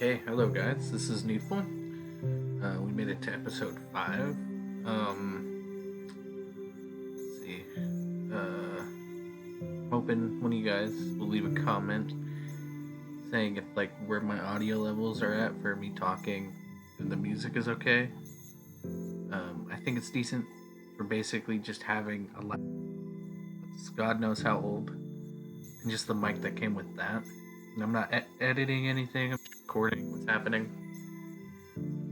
Okay, hello guys. This is Needful. We made it to episode 5. Let's see. Hoping one of you guys will leave a comment saying if where my audio levels are at for me talking and the music is okay. I think it's decent for basically just having a God knows how old, and just the mic that came with that. And I'm not editing anything. I'm just recording what's happening.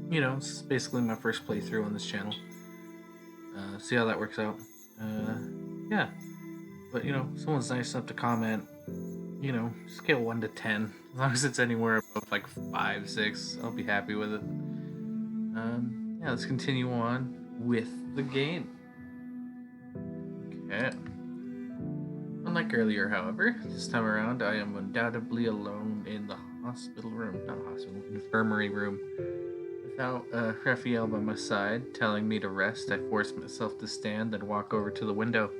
It's basically my first playthrough on this channel. See how that works out. Yeah. But, someone's nice enough to comment, scale 1 to 10. As long as it's anywhere above 5, 6, I'll be happy with it. Yeah, let's continue on with the game. Okay. Unlike earlier, however, this time around I am undoubtedly alone in the infirmary room. Without Raphael by my side, telling me to rest, I force myself to stand and walk over to the window.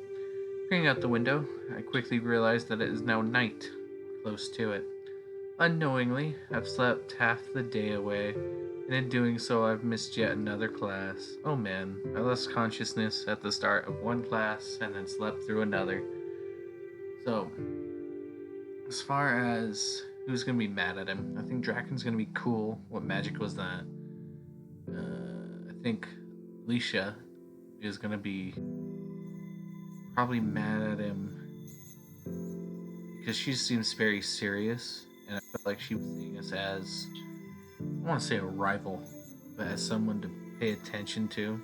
Peering out the window, I quickly realize that it is now night, close to it. Unknowingly, I've slept half the day away, and in doing so I've missed yet another class. Oh man, I lost consciousness at the start of one class and then slept through another. So, as far as who's gonna be mad at him, I think Draken's gonna be cool. What magic was that? I think Alicia is gonna be probably mad at him because she seems very serious, and I felt like she was seeing us as, I don't want to say a rival, but as someone to pay attention to,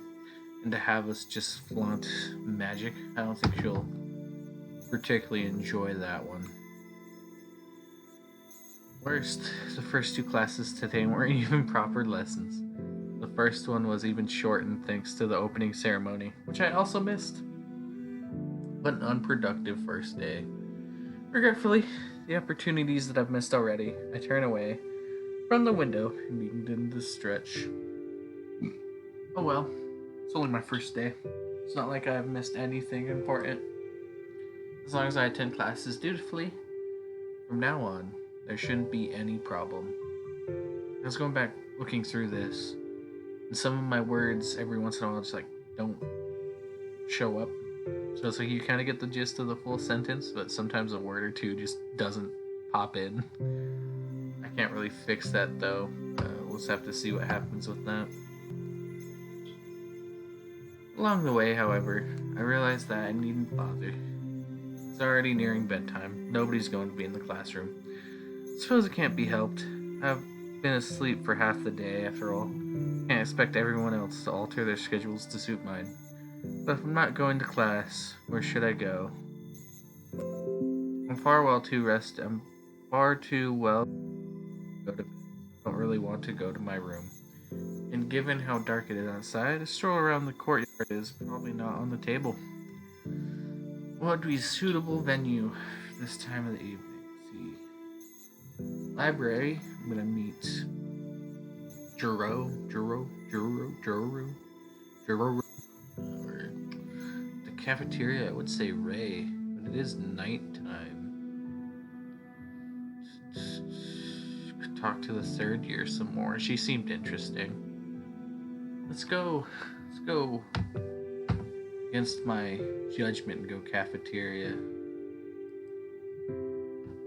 and to have us just flaunt magic. I don't think she'll particularly enjoy that one. Worst, the first 2 classes today weren't even proper lessons. The first one was even shortened thanks to the opening ceremony, which I also missed. But an unproductive first day. Regretfully, the opportunities that I've missed already, I turn away from the window and begin to stretch. Oh well, it's only my first day. It's not like I've missed anything important. As long as I attend classes dutifully, from now on, there shouldn't be any problem. I was going back looking through this, and some of my words every once in a while just don't show up. So it's you kind of get the gist of the full sentence, but sometimes a word or two just doesn't pop in. I can't really fix that though. We'll just have to see what happens with that. Along the way, however, I realized that I needn't bother. It's already nearing bedtime. Nobody's going to be in the classroom. Suppose it can't be helped. I've been asleep for half the day after all. Can't expect everyone else to alter their schedules to suit mine. But if I'm not going to class, where should I go? I'm far too well go to bed. I don't really want to go to my room. And given how dark it is outside, a stroll around the courtyard is probably not on the table. What would be a suitable venue for this time of the evening? Let's see. Library. I'm gonna meet Juro. Or the cafeteria, I would say Ray, but it is nighttime. Could talk to the third year some more. She seemed interesting. Let's go against my judgment and go cafeteria.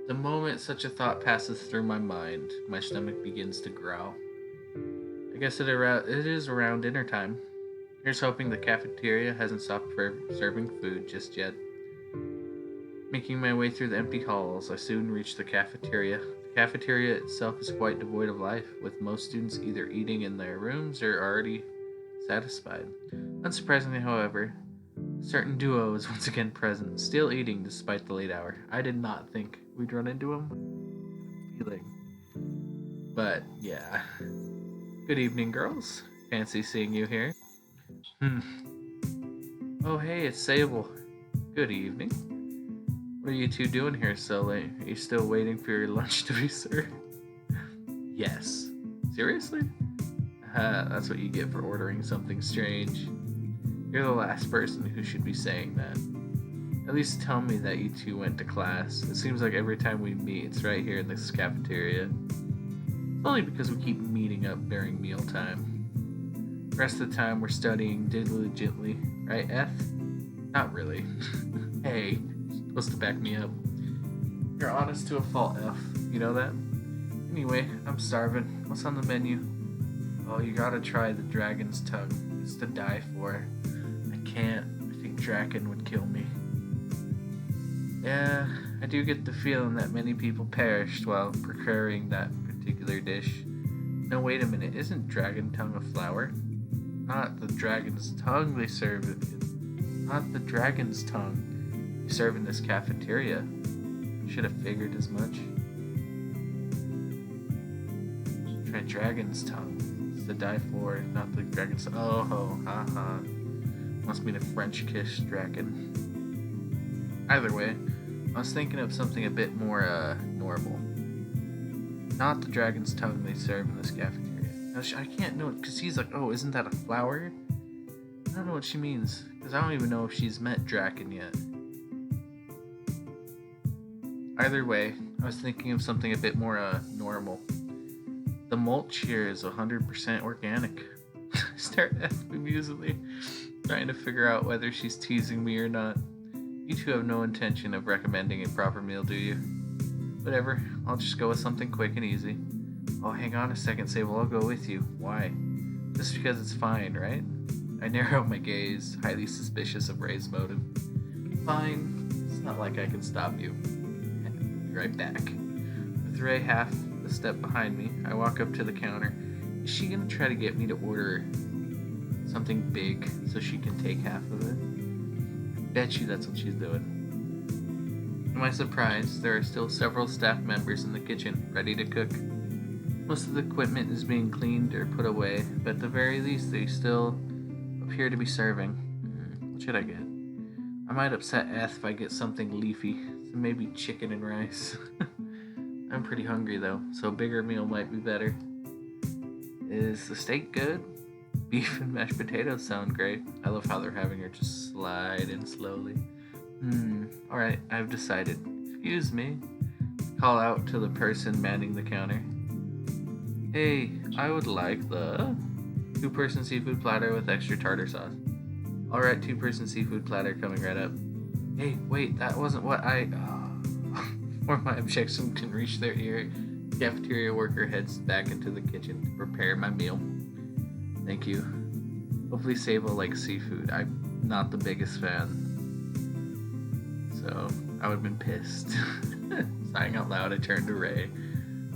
The moment such a thought passes through my mind, my stomach begins to growl. I guess it is around dinner time. Here's hoping the cafeteria hasn't stopped serving food just yet. Making my way through the empty halls, I soon reach the cafeteria. The cafeteria itself is quite devoid of life, with most students either eating in their rooms or already satisfied. Unsurprisingly, however, a certain duo is once again present, still eating despite the late hour. I did not think we'd run into him. Feeling. But, yeah. Good evening, girls. Fancy seeing you here. Oh, hey, it's Sable. Good evening. What are you two doing here so late? Are you still waiting for your lunch to be served? Yes. Seriously? That's what you get for ordering something strange. You're the last person who should be saying that. At least tell me that you two went to class. It seems like every time we meet, it's right here in this cafeteria. Only because we keep meeting up during mealtime. The rest of the time we're studying diligently, right, Eth? Not really. Hey, you're supposed to back me up. You're honest to a fault, F. You know that? Anyway, I'm starving. What's on the menu? Oh, you gotta try the dragon's tongue. It's to die for. I can't. I think Draken would kill me. Yeah, I do get the feeling that many people perished while procuring that particular dish. No, wait a minute. Isn't dragon tongue a flower? Not the dragon's tongue they serve it. Not the dragon's tongue they serve in this cafeteria. Should have figured as much. Try dragon's tongue. It's to die for, not the dragon's. Oh, haha. Must mean a French kiss dragon. Either way, I was thinking of something a bit more normal. Not the dragon's tongue they serve in this cafeteria. Now, I can't know because he's like, oh, isn't that a flower? I don't know what she means because I don't even know if she's met Draken yet. Either way, I was thinking of something a bit more normal. The mulch here is 100% organic. Start amusingly trying to figure out whether she's teasing me or not. You two have no intention of recommending a proper meal, do you? Whatever, I'll just go with something quick and easy. Oh, hang on a second, Sable, I'll go with you. Why? Just because it's fine, right? I narrow my gaze, highly suspicious of Ray's motive. Fine, it's not like I can stop you. Be right back. With Ray half a step behind me, I walk up to the counter. Is she gonna try to get me to order something big so she can take half of it? I bet you that's what she's doing. To my surprise, there are still several staff members in the kitchen, ready to cook. Most of the equipment is being cleaned or put away, but at the very least they still appear to be serving. What should I get? I might upset Eth if I get something leafy, so maybe chicken and rice. I'm pretty hungry though, so a bigger meal might be better. Is the steak good? Beef and mashed potatoes sound great. I love how they're having her just slide in slowly. Alright, I've decided. Excuse me. Call out to the person manning the counter. Hey, I would like the 2-person seafood platter with extra tartar sauce. Alright, 2-person seafood platter coming right up. Hey, wait, that wasn't what I... Before my objection can reach their ear, the cafeteria worker heads back into the kitchen to prepare my meal. Thank you. Hopefully Sable likes seafood. I'm not the biggest fan. So, I would have been pissed. Sighing out loud, I turned to Ray.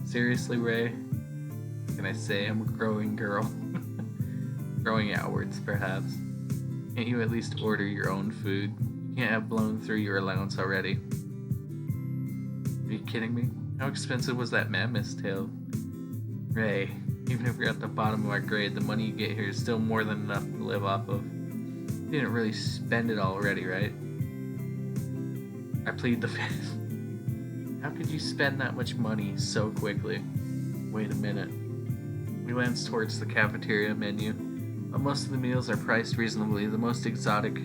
Seriously, Ray? Can I say I'm a growing girl? Growing outwards, perhaps. Can't you at least order your own food? You can't have blown through your allowance already. Are you kidding me? How expensive was that mammoth's tail? Ray, even if you're at the bottom of our grade, the money you get here is still more than enough to live off of. You didn't really spend it already, right? I plead the fifth. How could you spend that much money so quickly? Wait a minute. We glance towards the cafeteria menu. Most of the meals are priced reasonably. The most exotic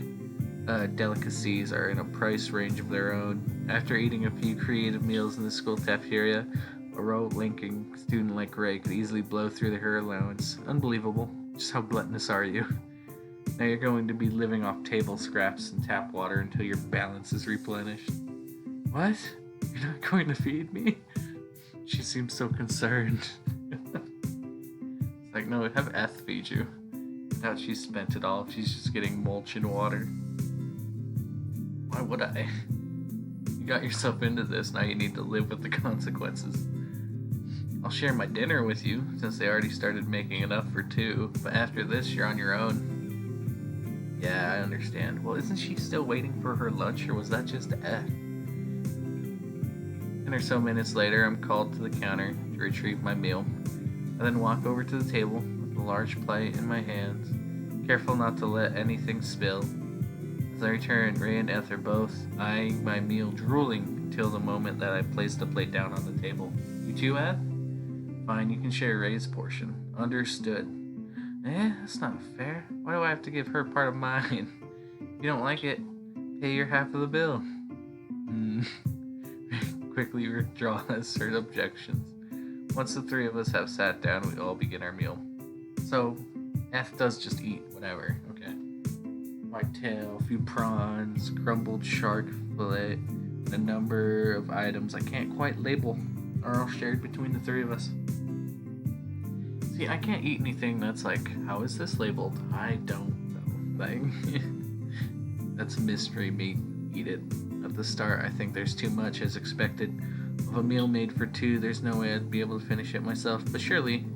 delicacies are in a price range of their own. After eating a few creative meals in the school cafeteria, a rote-linking student like Ray could easily blow through her allowance. Unbelievable. Just how gluttonous are you? Now you're going to be living off table scraps and tap water until your balance is replenished. What? You're not going to feed me? She seems so concerned. It's like, no, have Eth feed you. I doubt she spent it all if she's just getting mulch and water. Why would I? You got yourself into this, now you need to live with the consequences. I'll share my dinner with you, since they already started making enough for 2, but after this, you're on your own. Yeah, I understand. Well, isn't she still waiting for her lunch, or was that just Eth? 10 or so minutes later, I'm called to the counter to retrieve my meal. I then walk over to the table with a large plate in my hands, careful not to let anything spill. As I return, Ray and Eth are both eyeing my meal, drooling until the moment that I place the plate down on the table. You too, Eth? Fine, you can share Ray's portion. Understood. That's not fair. Why do I have to give her part of mine? If you don't like it, pay your half of the bill. Quickly withdraws her objections. Once the three of us have sat down, we all begin our meal. So, F does just eat whatever, okay? Whitetail, a few prawns, crumbled shark fillet, and a number of items I can't quite label are all shared between the three of us. See, I can't eat anything that's like, how is this labeled? I don't know. Like, that's a mystery meat. Eat it. At the start, I think there's too much as expected. Of a meal made for two, there's no way I'd be able to finish it myself, but surely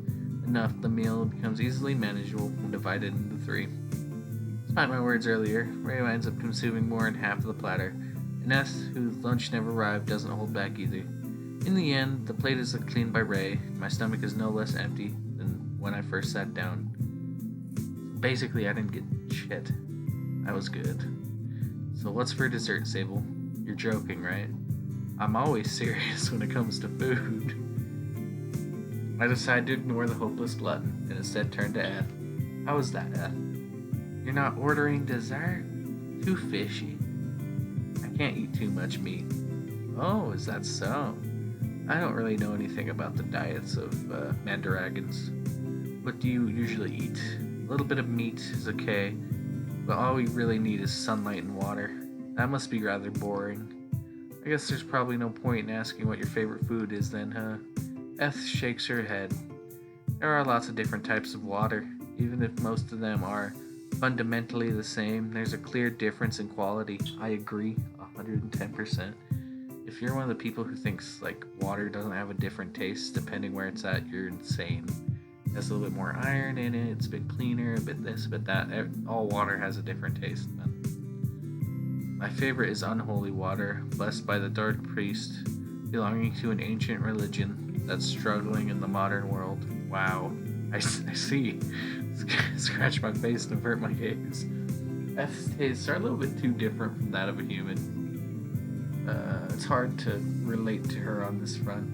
enough, the meal becomes easily manageable when divided into three. Despite my words earlier, Ray ends up consuming more than half of the platter, and S, whose lunch never arrived, doesn't hold back either. In the end, the plate is cleaned by Ray. My stomach is no less empty than when I first sat down. Basically, I didn't get shit. That was good. So what's for dessert, Sable? You're joking, right? I'm always serious when it comes to food. I decide to ignore the hopeless glutton and instead turn to Eth. How was that, Eth? You're not ordering dessert? Too fishy. I can't eat too much meat. Oh, is that so? I don't really know anything about the diets of mandaragons. What do you usually eat? A little bit of meat is okay, but all we really need is sunlight and water. That must be rather boring. I guess there's probably no point in asking what your favorite food is then, huh? Eth shakes her head. There are lots of different types of water. Even if most of them are fundamentally the same, there's a clear difference in quality. I agree, 110%. If you're one of the people who thinks like water doesn't have a different taste depending where it's at, you're insane. It has a little bit more iron in it, it's a bit cleaner, a bit this, a bit that. All water has a different taste, man. My favorite is unholy water, blessed by the dark priest, belonging to an ancient religion that's struggling in the modern world. Wow, I see. Scratch my face and avert my gaze. F's tastes are a little bit too different from that of a human. It's hard to relate to her on this front.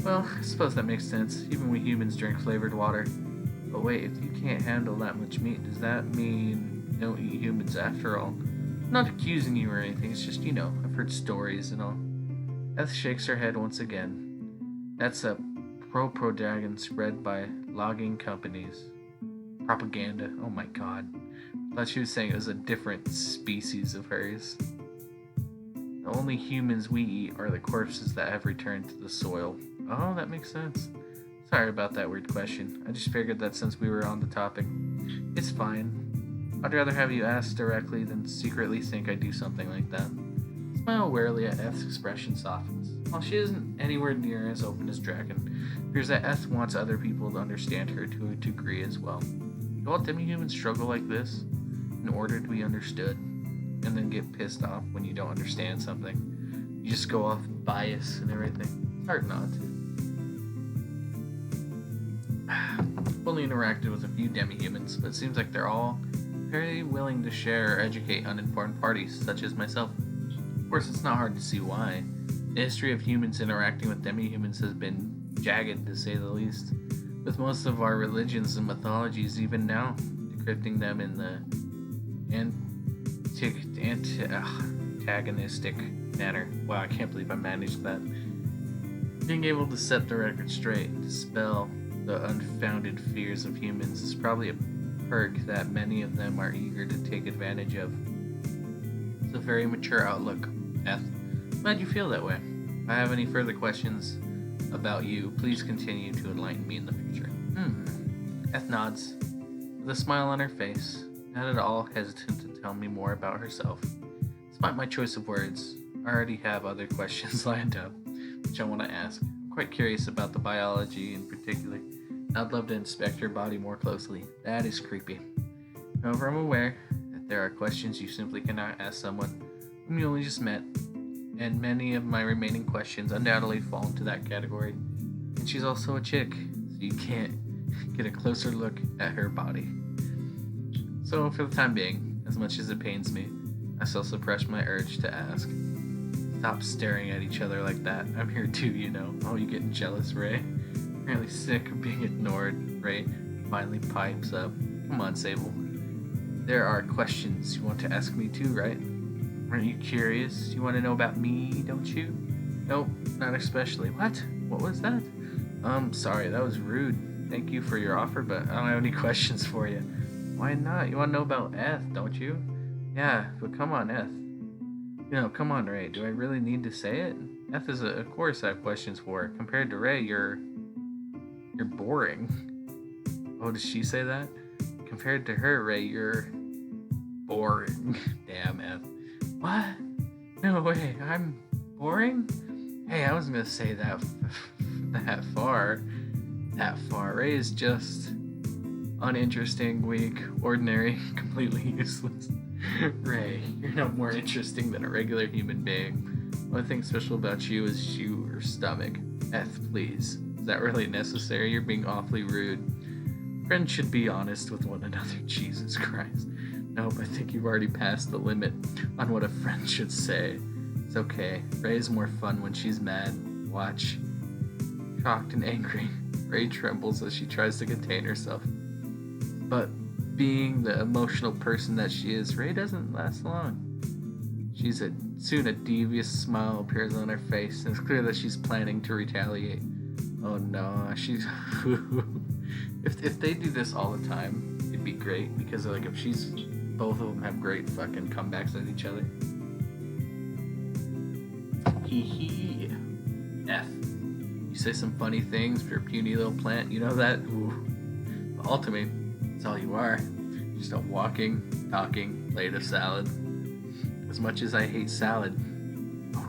Well, I suppose that makes sense. Even we humans drink flavored water. But wait, if you can't handle that much meat, does that mean you don't eat humans after all? I'm not accusing you or anything, it's just, I've heard stories and all. Eth shakes her head once again. That's a pro-dragon spread by logging companies. Propaganda, oh my god. I thought she was saying it was a different species of hers. The only humans we eat are the corpses that have returned to the soil. Oh, that makes sense. Sorry about that weird question. I just figured that since we were on the topic. It's fine. I'd rather have you ask directly than secretly think I do something like that. Smile warily at Eth's expression softens. While she isn't anywhere near as open as Dragon, it appears that Eth wants other people to understand her to a degree as well. Do all demi-humans struggle like this in order to be understood? And then get pissed off when you don't understand something. You just go off bias and everything. It's hard not to. I've only interacted with a few demi-humans, but it seems like they're all very willing to share or educate uninformed parties, such as myself. Of course, it's not hard to see why. The history of humans interacting with demi-humans has been jagged, to say the least, with most of our religions and mythologies even now decrypting them in the antagonistic manner. Wow, I can't believe I managed that. Being able to set the record straight and dispel the unfounded fears of humans is probably a perk that many of them are eager to take advantage of. It's a very mature outlook, Eth. Glad you feel that way. If I have any further questions about you, please continue to enlighten me in the future. Eth nods, with a smile on her face, not at all hesitant to tell me more about herself. Despite my choice of words, I already have other questions lined up, which I want to ask. I'm quite curious about the biology in particular. I'd love to inspect her body more closely. That is creepy. However, I'm aware that there are questions you simply cannot ask someone whom you only just met, and many of my remaining questions undoubtedly fall into that category. And she's also a chick, so you can't get a closer look at her body. So, for the time being, as much as it pains me, I still suppress my urge to ask. Stop staring at each other like that. I'm here too, Oh, you getting jealous, Ray? Really sick of being ignored, Ray finally pipes up. Come on, Sable. There are questions you want to ask me too, right? Aren't you curious? You want to know about me, don't you? Nope, not especially. What? What was that? Sorry, that was rude. Thank you for your offer, but I don't have any questions for you. Why not? You want to know about Eth, don't you? Yeah, but come on, Eth. Come on, Ray. Do I really need to say it? Eth is of course I have questions for. Compared to Ray, you're boring. Oh, did she say that? Compared to her, Ray, you're boring. Damn, Eth. What? No way. I'm boring? Hey, I wasn't gonna say that that far. That far. Ray is just uninteresting, weak, ordinary, completely useless. Ray, you're no more interesting than a regular human being. One thing special about you is your stomach. Eth, please. Is that really necessary? You're being awfully rude. Friends should be honest with one another. Jesus Christ. Nope, I think you've already passed the limit on what a friend should say. It's okay. Ray's more fun when she's mad. Watch. Shocked and angry, Ray trembles as she tries to contain herself. But being the emotional person that she is, Ray doesn't last long. Soon a devious smile appears on her face, and it's clear that she's planning to retaliate. Oh no, she's if they do this all the time, it'd be great because like if she's both of them have great fucking comebacks at each other. Hee hee. F. You say some funny things for a puny little plant, you know that? Ooh. But ultimately, that's all you are. Just a walking, talking plate of salad. As much as I hate salad. Oh,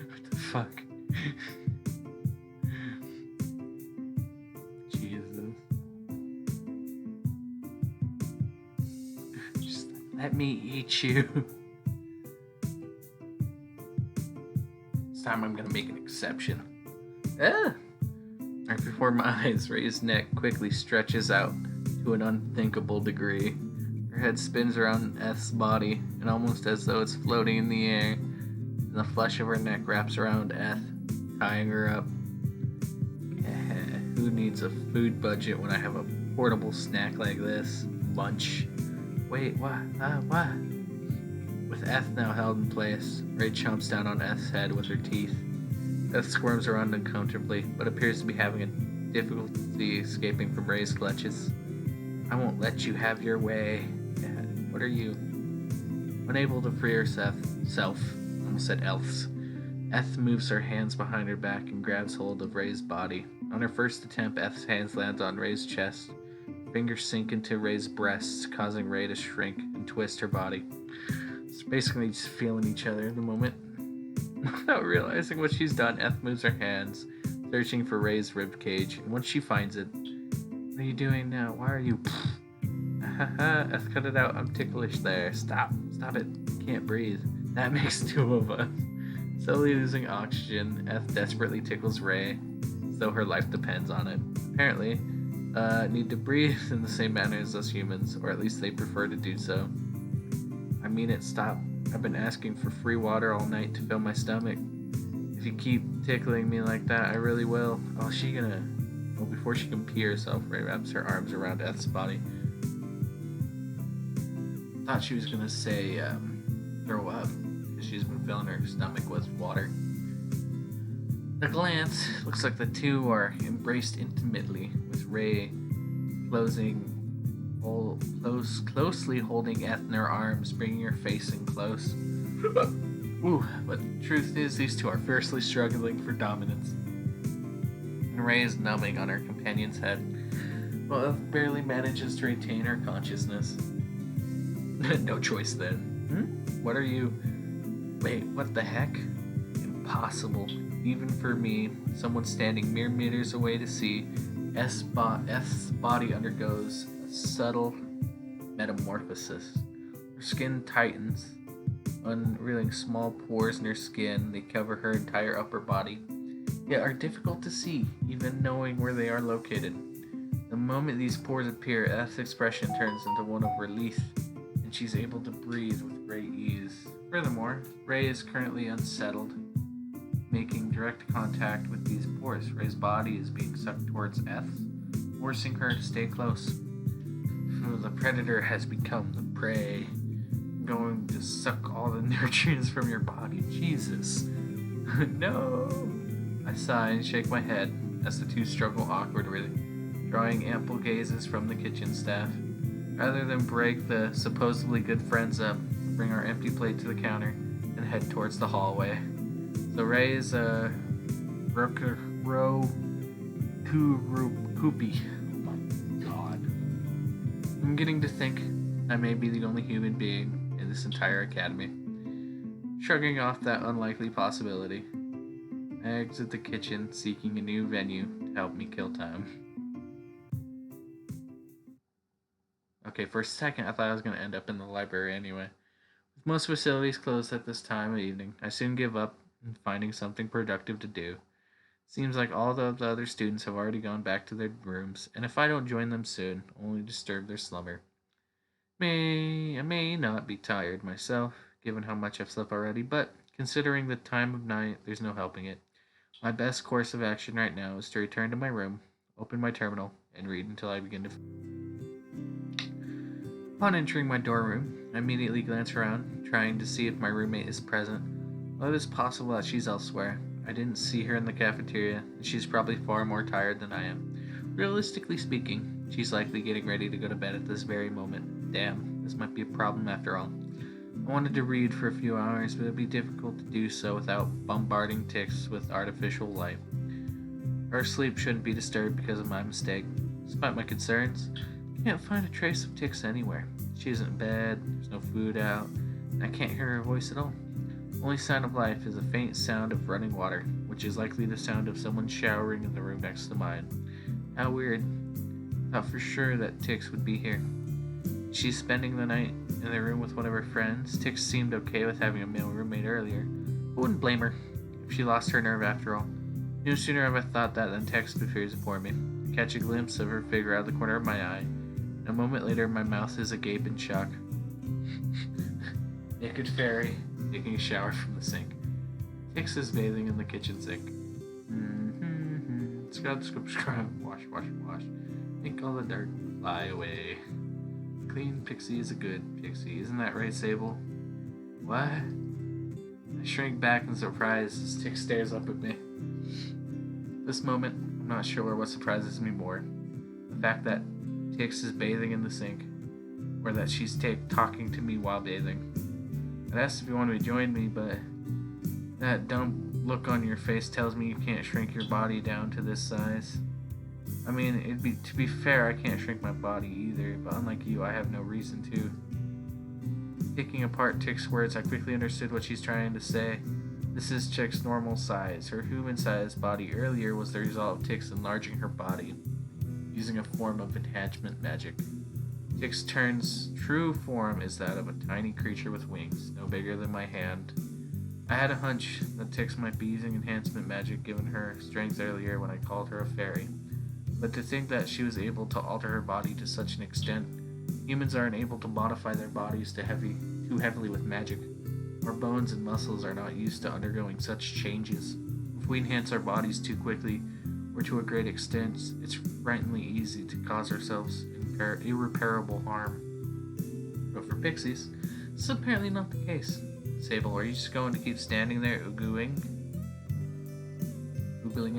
what the fuck? Jesus. Just let me eat you. This time I'm gonna make an exception. Ah! Right before my eyes, Ray's neck quickly stretches out to an unthinkable degree. Her head spins around Eth's body, and almost as though it's floating in the air, and the flesh of her neck wraps around Eth, tying her up. Who needs a food budget when I have a portable snack like this? Lunch. Wait, what? What? With Eth now held in place, Ray chomps down on Eth's head with her teeth. Eth squirms around uncomfortably, but appears to be having a difficulty escaping from Ray's clutches. I won't let you have your way. What are you? Unable to free herself, almost said elves. Eth moves her hands behind her back and grabs hold of Ray's body. On her first attempt, Eth's hands land on Ray's chest. Fingers sink into Ray's breasts, causing Ray to shrink and twist her body. It's basically just feeling each other in the moment. Without realizing what she's done, Eth moves her hands, searching for Ray's ribcage, and once she finds it, what are you doing now? Why are you... Eth, cut it out. I'm ticklish there. Stop it. Can't breathe. That makes two of us. Slowly losing oxygen, Eth desperately tickles Ray, as though her life depends on it. Apparently, need to breathe in the same manner as us humans, or at least they prefer to do so. I mean it, stop. I've been asking for free water all night to fill my stomach. If you keep tickling me like that, I really will. Oh, she gonna... Well, before she can pee herself, Ray wraps her arms around Eth's body. Thought she was gonna say, throw up, because she's been filling her stomach with water. At a glance, looks like the two are embraced intimately, with Ray closely holding Eth in her arms, bringing her face in close. Ooh, but the truth is, these two are fiercely struggling for dominance. And Ray is numbing on her companion's head, while Eth barely manages to retain her consciousness. No choice then. What are you... Wait, what the heck? Impossible. Even for me, someone standing mere meters away to see, Eth's body undergoes a subtle metamorphosis. Her skin tightens, unrevealing small pores in her skin. They cover her entire upper body, yet are difficult to see, even knowing where they are located. The moment these pores appear, Eth's expression turns into one of relief, and she's able to breathe with great ease. Furthermore, Ray is currently unsettled, making direct contact with these pores. Ray's body is being sucked towards Eth, forcing her to stay close. The predator has become the prey. going to suck all the nutrients from your body. Jesus. No. I sigh and shake my head as the two struggle awkwardly, drawing ample gazes from the kitchen staff. Rather than break the supposedly good friends up, we bring our empty plate to the counter and head towards the hallway. So Ray's Koopy. Oh my god. I'm getting to think I may be the only human being in this entire academy. Shrugging off that unlikely possibility, I exit the kitchen seeking a new venue to help me kill time. Okay, for a second I thought I was going to end up in the library anyway. With most facilities closed at this time of evening, I soon give up and finding something productive to do. Seems like all the other students have already gone back to their rooms, and if I don't join them soon, only disturb their slumber. I may not be tired myself, given how much I've slept already, but considering the time of night, there's no helping it. My best course of action right now is to return to my room, open my terminal, and read until I begin to. Upon entering my dorm room, I immediately glance around, trying to see if my roommate is present. Well, it is possible that she's elsewhere. I didn't see her in the cafeteria, and she's probably far more tired than I am. Realistically speaking, she's likely getting ready to go to bed at this very moment. Damn, this might be a problem after all. I wanted to read for a few hours, but it would be difficult to do so without bombarding ticks with artificial light. Her sleep shouldn't be disturbed because of my mistake. Despite my concerns, I can't find a trace of ticks anywhere. She isn't in bed, there's no food out, and I can't hear her voice at all. Only sign of life is a faint sound of running water, which is likely the sound of someone showering in the room next to mine. How weird. Thought for sure that Tix would be here. She's spending the night in the room with one of her friends. Tix seemed okay with having a male roommate earlier. I wouldn't blame her if she lost her nerve after all. No sooner have I thought that than Tex appears before me. I catch a glimpse of her figure out of the corner of my eye. And a moment later, my mouth is agape in shock. Naked fairy taking a shower from the sink. Tix is bathing in the kitchen sink. Scrub, scrub, scrub. Wash, wash, wash. Make all the dirt fly away. Clean pixie is a good pixie. Isn't that right, Sable? What? I shrink back in surprise as Tix stares up at me. This moment, I'm not sure what surprises me more. The fact that Tix is bathing in the sink, or that she's talking to me while bathing. I'd asked if you wanted to join me, but that dumb look on your face tells me you can't shrink your body down to this size. I mean, to be fair, I can't shrink my body either, but unlike you, I have no reason to. Picking apart Tick's words, I quickly understood what she's trying to say. This is Chick's normal size. Her human-sized body earlier was the result of Tix enlarging her body, using a form of enhancement magic. Tix Turn's true form is that of a tiny creature with wings, no bigger than my hand. I had a hunch that Tix might be using enhancement magic given her strength earlier when I called her a fairy. But to think that she was able to alter her body to such an extent, humans aren't able to modify their bodies too heavily with magic. Our bones and muscles are not used to undergoing such changes. If we enhance our bodies too quickly, or to a great extent, it's frighteningly easy to cause ourselves irreparable harm. But for pixies, this is apparently not the case. Sable, are you just going to keep standing there oogling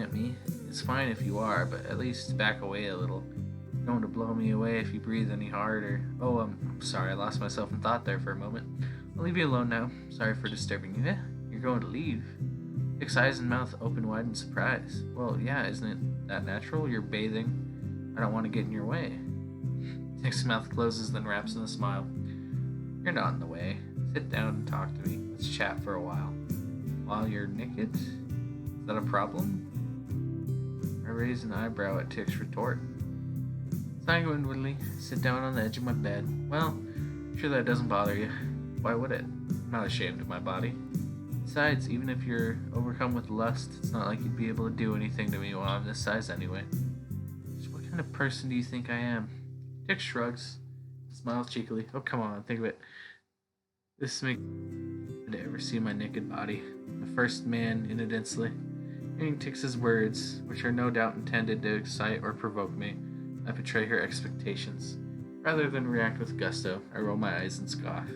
at me? It's fine if you are, but at least back away a little. You're going to blow me away if you breathe any harder. Oh, I'm sorry, I lost myself in thought there for a moment. I'll leave you alone now. Sorry for disturbing you. You're going to leave? Dick's eyes and mouth open wide in surprise. Well, yeah, isn't it that natural? You're bathing. I don't want to get in your way. Dick's mouth closes, then wraps in a smile. You're not in the way. Sit down and talk to me. Let's chat for a while. While you're naked? Is that a problem? I raise an eyebrow at Tick's retort. Sighing inwardly, sit down on the edge of my bed. Well, I'm sure that doesn't bother you. Why would it? I'm not ashamed of my body. Besides, even if you're overcome with lust, it's not like you'd be able to do anything to me while I'm this size anyway. Just what kind of person do you think I am? Dick shrugs, smiles cheekily. Oh, come on, think of it. This makes me to ever see my naked body. The first man in it instantly. Hearing Tix's words, which are no doubt intended to excite or provoke me, I betray her expectations. Rather than react with gusto, I roll my eyes and scoff.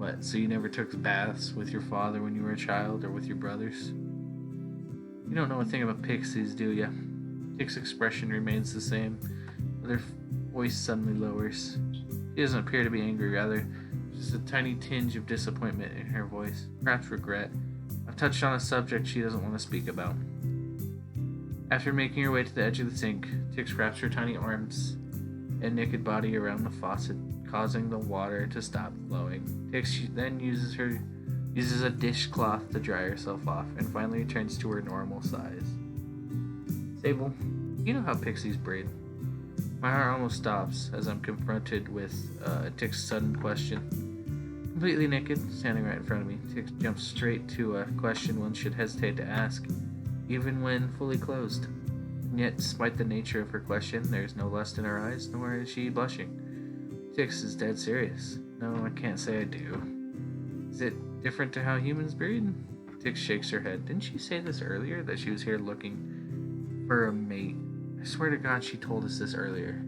What, so you never took baths with your father when you were a child, or with your brothers? You don't know a thing about pixies, do ya? Tick's expression remains the same, but her voice suddenly lowers. She doesn't appear to be angry, rather, just a tiny tinge of disappointment in her voice, perhaps regret. I've touched on a subject she doesn't want to speak about. After making her way to the edge of the sink, Tix wraps her tiny arms and naked body around the faucet, causing the water to stop flowing. Tix then uses a dishcloth to dry herself off, and finally returns to her normal size. Sable, you know how pixies breed. My heart almost stops as I'm confronted with Tix's sudden question. Completely naked, standing right in front of me, Tix jumps straight to a question one should hesitate to ask, even when fully closed. And yet, despite the nature of her question, there is no lust in her eyes, nor is she blushing. Tix is dead serious. No, I can't say I do. Is it different to how humans breed? Tix shakes her head. Didn't she say this earlier, that she was here looking for a mate? I swear to God she told us this earlier.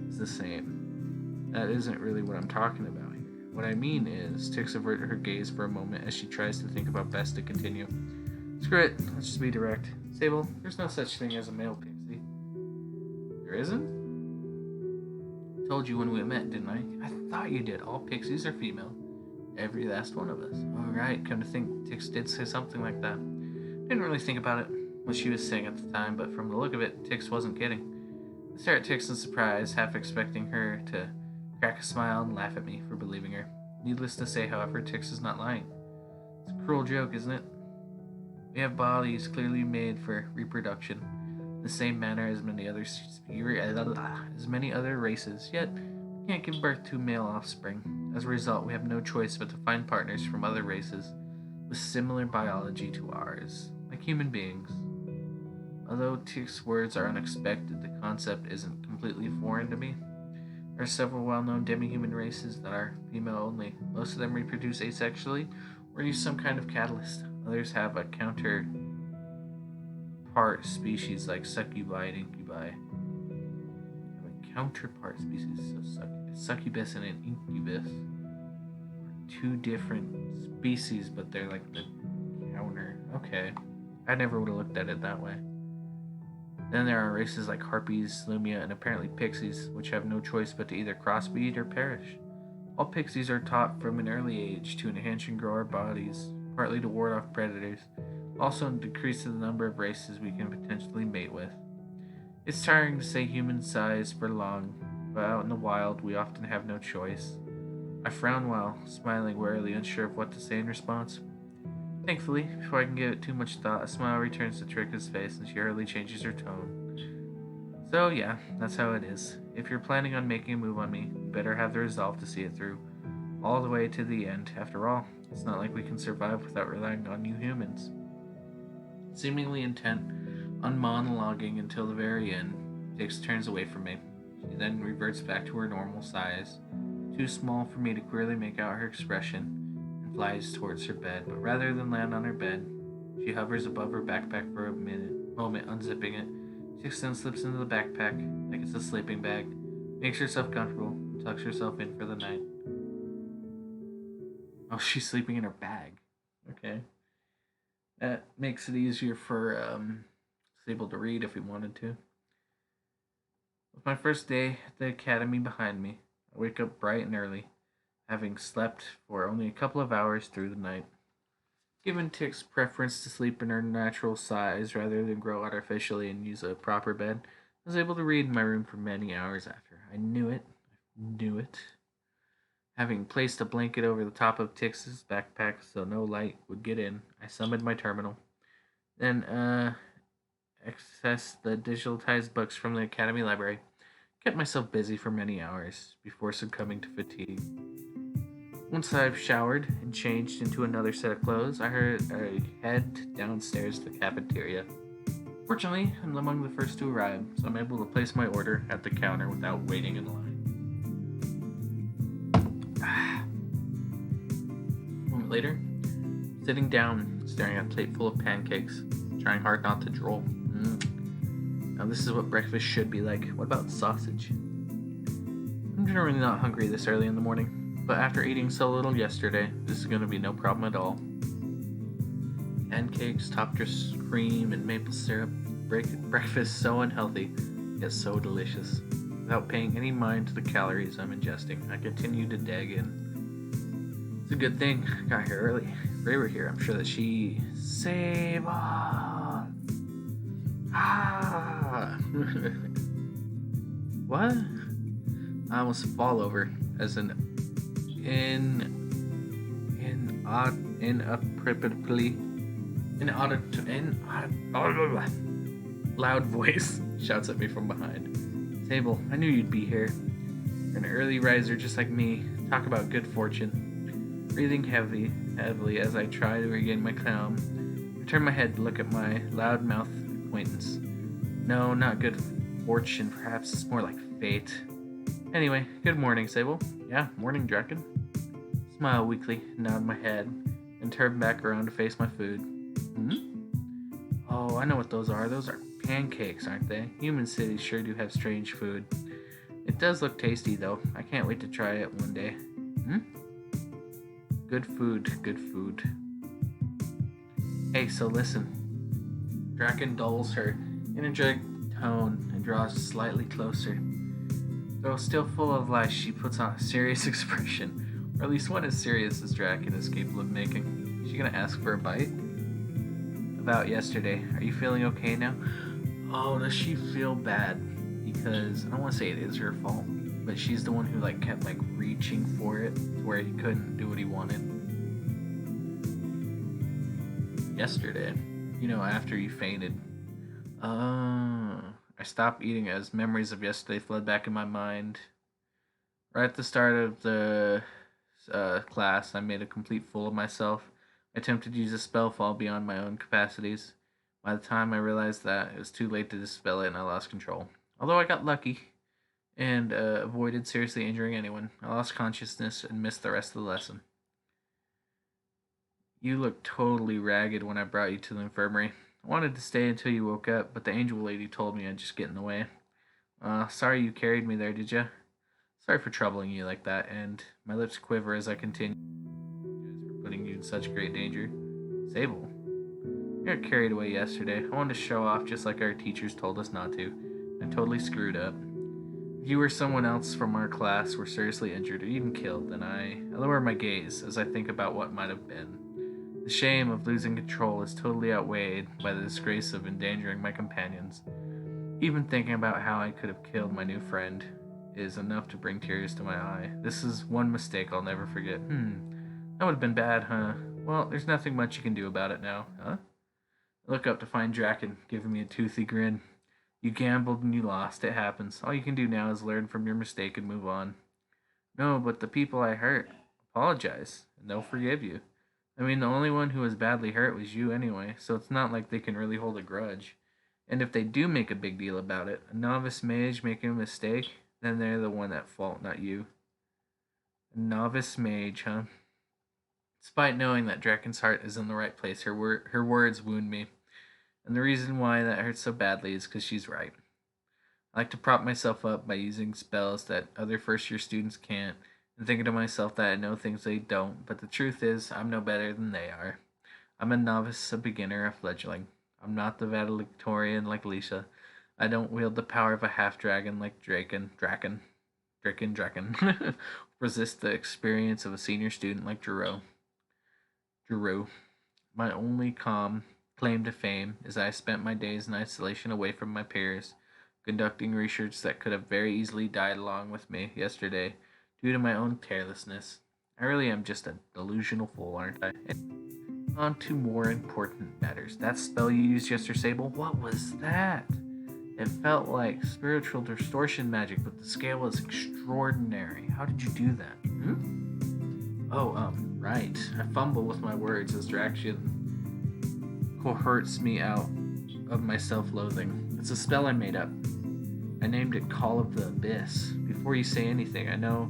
It's the same. That isn't really what I'm talking about here. What I mean is, Tix averted her gaze for a moment as she tries to think about best to continue. Screw it, let's just be direct. Sable, there's no such thing as a male pixie. There isn't? I told you when we met, didn't I? I thought you did. All pixies are female. Every last one of us. Alright, come to think, Tix did say something like that. Didn't really think about it, what she was saying at the time, but from the look of it, Tix wasn't kidding. I stare at Tix in surprise, half expecting her to crack a smile and laugh at me for believing her. Needless to say, however, Tix is not lying. It's a cruel joke, isn't it? We have bodies clearly made for reproduction, in the same manner as many other races, yet we can't give birth to male offspring. As a result, we have no choice but to find partners from other races with similar biology to ours, like human beings. Although Tix's words are unexpected, the concept isn't completely foreign to me. There are several well-known demi-human races that are female only. Most of them reproduce asexually or use some kind of catalyst. Others have a counterpart species like succubi and incubi. A counterpart species, so succubus and an incubus are two different species, but they're like the counter. Okay, I never would have looked at it that way. Then there are races like harpies, lumia, and apparently pixies, which have no choice but to either crossbreed or perish. All pixies are taught from an early age to enhance and grow our bodies, partly to ward off predators, also to decrease the number of races we can potentially mate with. It's tiring to say human size for long, but out in the wild we often have no choice. I frown while smiling warily, unsure of what to say in response. Thankfully, before I can give it too much thought, a smile returns to Trika's face and she hurriedly changes her tone. So yeah, that's how it is. If you're planning on making a move on me, you better have the resolve to see it through, all the way to the end. After all, it's not like we can survive without relying on you humans. Seemingly intent on monologuing until the very end, Tix turns away from me. She then reverts back to her normal size, too small for me to clearly make out her expression, and flies towards her bed. But rather than land on her bed, she hovers above her backpack for a moment, unzipping it. Tix then slips into the backpack like it's a sleeping bag, makes herself comfortable, and tucks herself in for the night. Oh, she's sleeping in her bag. Okay. That makes it easier for Sable to read if we wanted to. With my first day at the academy behind me, I wake up bright and early, having slept for only a couple of hours through the night. Given Tick's preference to sleep in her natural size rather than grow artificially and use a proper bed, I was able to read in my room for many hours after. I knew it. Having placed a blanket over the top of Tix's backpack so no light would get in, I summoned my terminal. Then, accessed the digitalized books from the Academy Library. Kept myself busy for many hours before succumbing to fatigue. Once I've showered and changed into another set of clothes, I head downstairs to the cafeteria. Fortunately, I'm among the first to arrive, so I'm able to place my order at the counter without waiting in line. A moment later, sitting down, staring at a plate full of pancakes, trying hard not to drool. Now this is what breakfast should be like. What about sausage? I'm generally not hungry this early in the morning. But after eating so little yesterday, this is gonna be no problem at all. Pancakes topped with cream and maple syrup. Breakfast so unhealthy, yet so delicious. Without paying any mind to the calories I'm ingesting, I continue to dig in. It's a good thing I got here early. Ray were here. I'm sure that she... Sable! Ah! What? I almost fall over as an loud voice shouts at me from behind. Sable, I knew you'd be here. You're an early riser just like me. Talk about good fortune. Breathing heavily as I try to regain my calm, I turn my head to look at my loudmouth acquaintance. No, not good fortune. Perhaps it's more like fate. Anyway, good morning, Sable. Yeah, morning, Draken. Smile weakly, nod my head, and turn back around to face my food. Oh, I know what those are. Those are pancakes, aren't they? Human cities sure do have strange food. It does look tasty, though. I can't wait to try it one day. Good food, good food. Hey, so listen. Draken dulls her energetic tone and draws slightly closer. Though still full of life, she puts on a serious expression, or at least one as serious as Draken is capable of making. Is she gonna ask for a bite? About yesterday, are you feeling okay now? Oh, does she feel bad? Because I don't want to say it is her fault, but she's the one who kept reaching for it to where he couldn't do what he wanted. Yesterday, after you fainted. I stopped eating as memories of yesterday fled back in my mind. Right at the start of the class, I made a complete fool of myself. I attempted to use a spell fall beyond my own capacities. By the time I realized that, it was too late to dispel it and I lost control. Although I got lucky and avoided seriously injuring anyone, I lost consciousness and missed the rest of the lesson. You looked totally ragged when I brought you to the infirmary. I wanted to stay until you woke up, but the angel lady told me I'd just get in the way. Sorry you carried me there, did ya? Sorry for troubling you like that, and my lips quiver as I continue for putting you in such great danger. Sable, you got carried away yesterday. I wanted to show off just like our teachers told us not to. I totally screwed up. If you or someone else from our class were seriously injured or even killed, then I lower my gaze as I think about what might have been. The shame of losing control is totally outweighed by the disgrace of endangering my companions. Even thinking about how I could have killed my new friend is enough to bring tears to my eye. This is one mistake I'll never forget. That would have been bad, huh? Well, there's nothing much you can do about it now, huh? I look up to find Draken giving me a toothy grin. You gambled and you lost. It happens. All you can do now is learn from your mistake and move on. No, but the people I hurt apologize, and they'll forgive you. I mean, the only one who was badly hurt was you anyway, so it's not like they can really hold a grudge. And if they do make a big deal about it, a novice mage making a mistake, then they're the one at fault, not you. A novice mage, huh? Despite knowing that Draken's heart is in the right place, her words wound me. And the reason why that hurts so badly is because she's right. I like to prop myself up by using spells that other first year students can't, and thinking to myself that I know things they don't, but the truth is, I'm no better than they are. I'm a novice, a beginner, a fledgling. I'm not the valedictorian like Lisa. I don't wield the power of a half-dragon like Draken. Resist the experience of a senior student like Giroux. My only claim to fame is that I spent my days in isolation away from my peers, conducting research that could have very easily died along with me yesterday due to my own carelessness. I really am just a delusional fool, aren't I? On to more important matters. That spell you used yesterday, Sable, what was that? It felt like spiritual distortion magic, but the scale was extraordinary. How did you do that? Right. I fumble with my words as Draxion cohorts me out of my self-loathing. It's a spell I made up. I named it Call of the Abyss. Before you say anything, I know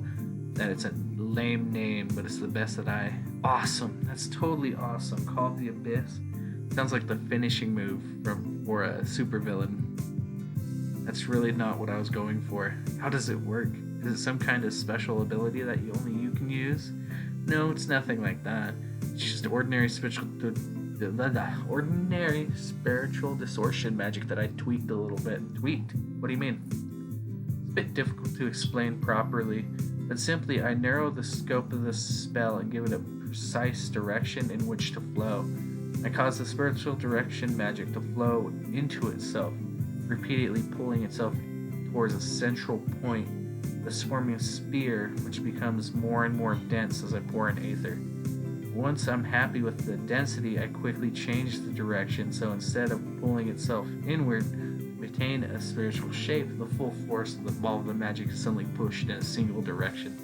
that it's a lame name, but it's the best that I... Awesome! That's totally awesome. Call of the Abyss. Sounds like the finishing move for a supervillain. That's really not what I was going for. How does it work? Is it some kind of special ability that only you can use? No, it's nothing like that. It's just ordinary spiritual distortion magic that I tweaked a little bit. Tweaked? What do you mean? It's a bit difficult to explain properly, but simply I narrow the scope of the spell and give it a precise direction in which to flow. I cause the spiritual direction magic to flow into itself, repeatedly pulling itself towards a central point, thus forming a sphere which becomes more and more dense as I pour in aether. Once I'm happy with the density, I quickly change the direction, so instead of pulling itself inward to attain a spiritual shape, the full force of the ball of the magic is suddenly pushed in a single direction.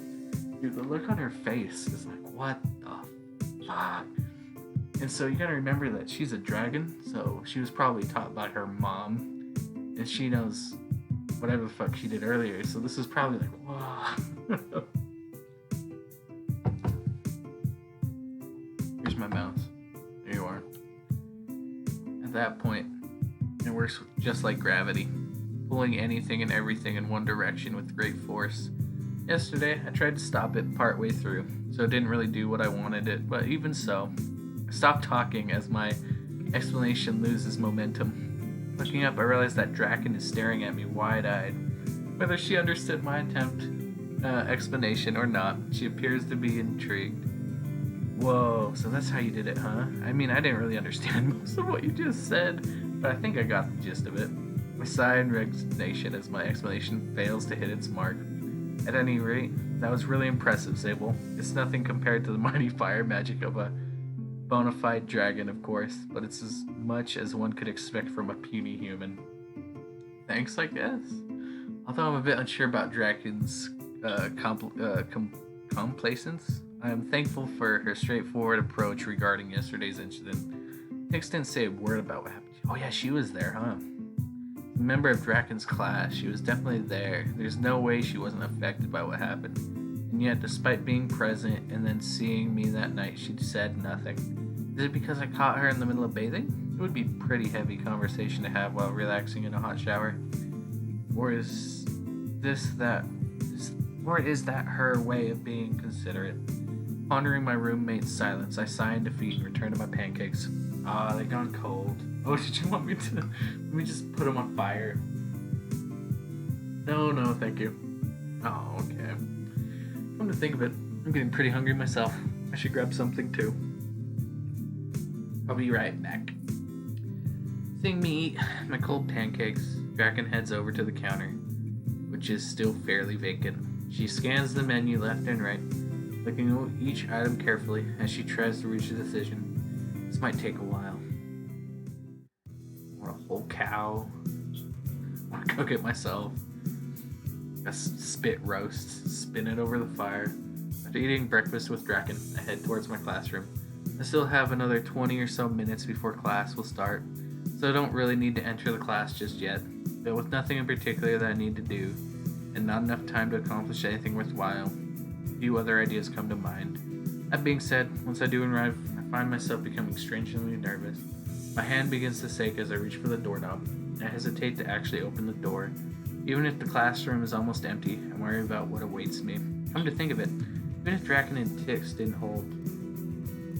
Dude, the look on her face is like, what the fuck? And so you gotta remember that she's a dragon, so she was probably taught by her mom, and she knows whatever the fuck she did earlier, so this is probably like, wow. Here's my mouse. There you are. At that point, it works just like gravity, pulling anything and everything in one direction with great force. Yesterday, I tried to stop it partway through, so it didn't really do what I wanted it, but even so, I stopped talking as my explanation loses momentum. Looking up, I realized that Draken is staring at me wide-eyed. Whether she understood my explanation or not, she appears to be intrigued. Whoa, so that's how you did it, huh? I mean, I didn't really understand most of what you just said, but I think I got the gist of it. I sigh in resignation as my explanation fails to hit its mark. At any rate, that was really impressive, Sable. It's nothing compared to the mighty fire magic of a bona fide dragon, of course, but it's as much as one could expect from a puny human. Thanks, I guess. Although I'm a bit unsure about Draken's complacence, I am thankful for her straightforward approach regarding yesterday's incident. Nix didn't say a word about what happened. Oh yeah, she was there, huh? A member of Draken's class, she was definitely there. There's no way she wasn't affected by what happened. And yet, despite being present and then seeing me that night, she said nothing. Is it because I caught her in the middle of bathing? It would be a pretty heavy conversation to have while relaxing in a hot shower. Or is that her way of being considerate? Pondering my roommate's silence, I sigh in defeat and return to my pancakes. Ah, they've gone cold. Oh, did you want me to? Let me just put them on fire. No, thank you. Oh, okay. Come to think of it, I'm getting pretty hungry myself. I should grab something too. I'll be right back. Seeing me eat my cold pancakes, Draken heads over to the counter, which is still fairly vacant. She scans the menu left and right, looking at each item carefully as she tries to reach a decision. This might take a while. I want a whole cow. I want to cook it myself. A spit roast, spin it over the fire. After eating breakfast with Draken, I head towards my classroom. I still have another 20 or so minutes before class will start, so I don't really need to enter the class just yet. But with nothing in particular that I need to do, and not enough time to accomplish anything worthwhile, a few other ideas come to mind. That being said, once I do arrive, I find myself becoming strangely nervous. My hand begins to shake as I reach for the doorknob. I hesitate to actually open the door. Even if the classroom is almost empty, I'm worried about what awaits me. Come to think of it, even if Draken and Tix didn't hold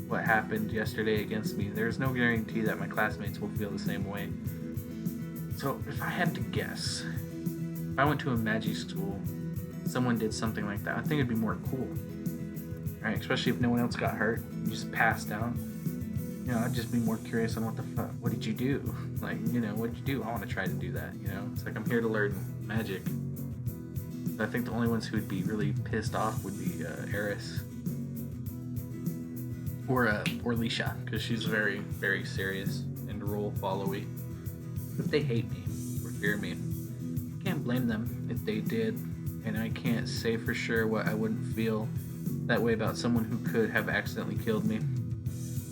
what happened yesterday against me, there's no guarantee that my classmates will feel the same way. So, if I had to guess, if I went to a magic school, someone did something like that, I think it'd be more cool. Right? Especially if no one else got hurt, you just passed out. You know, I'd just be more curious on what did you do? Like, what did you do? I want to try to do that, It's like I'm here to learn magic. I think the only ones who would be really pissed off would be Eris. Or Lisha, because she's very, very serious and rule followy. But they hate me or fear me. I can't blame them if they did, and I can't say for sure what I wouldn't feel that way about someone who could have accidentally killed me.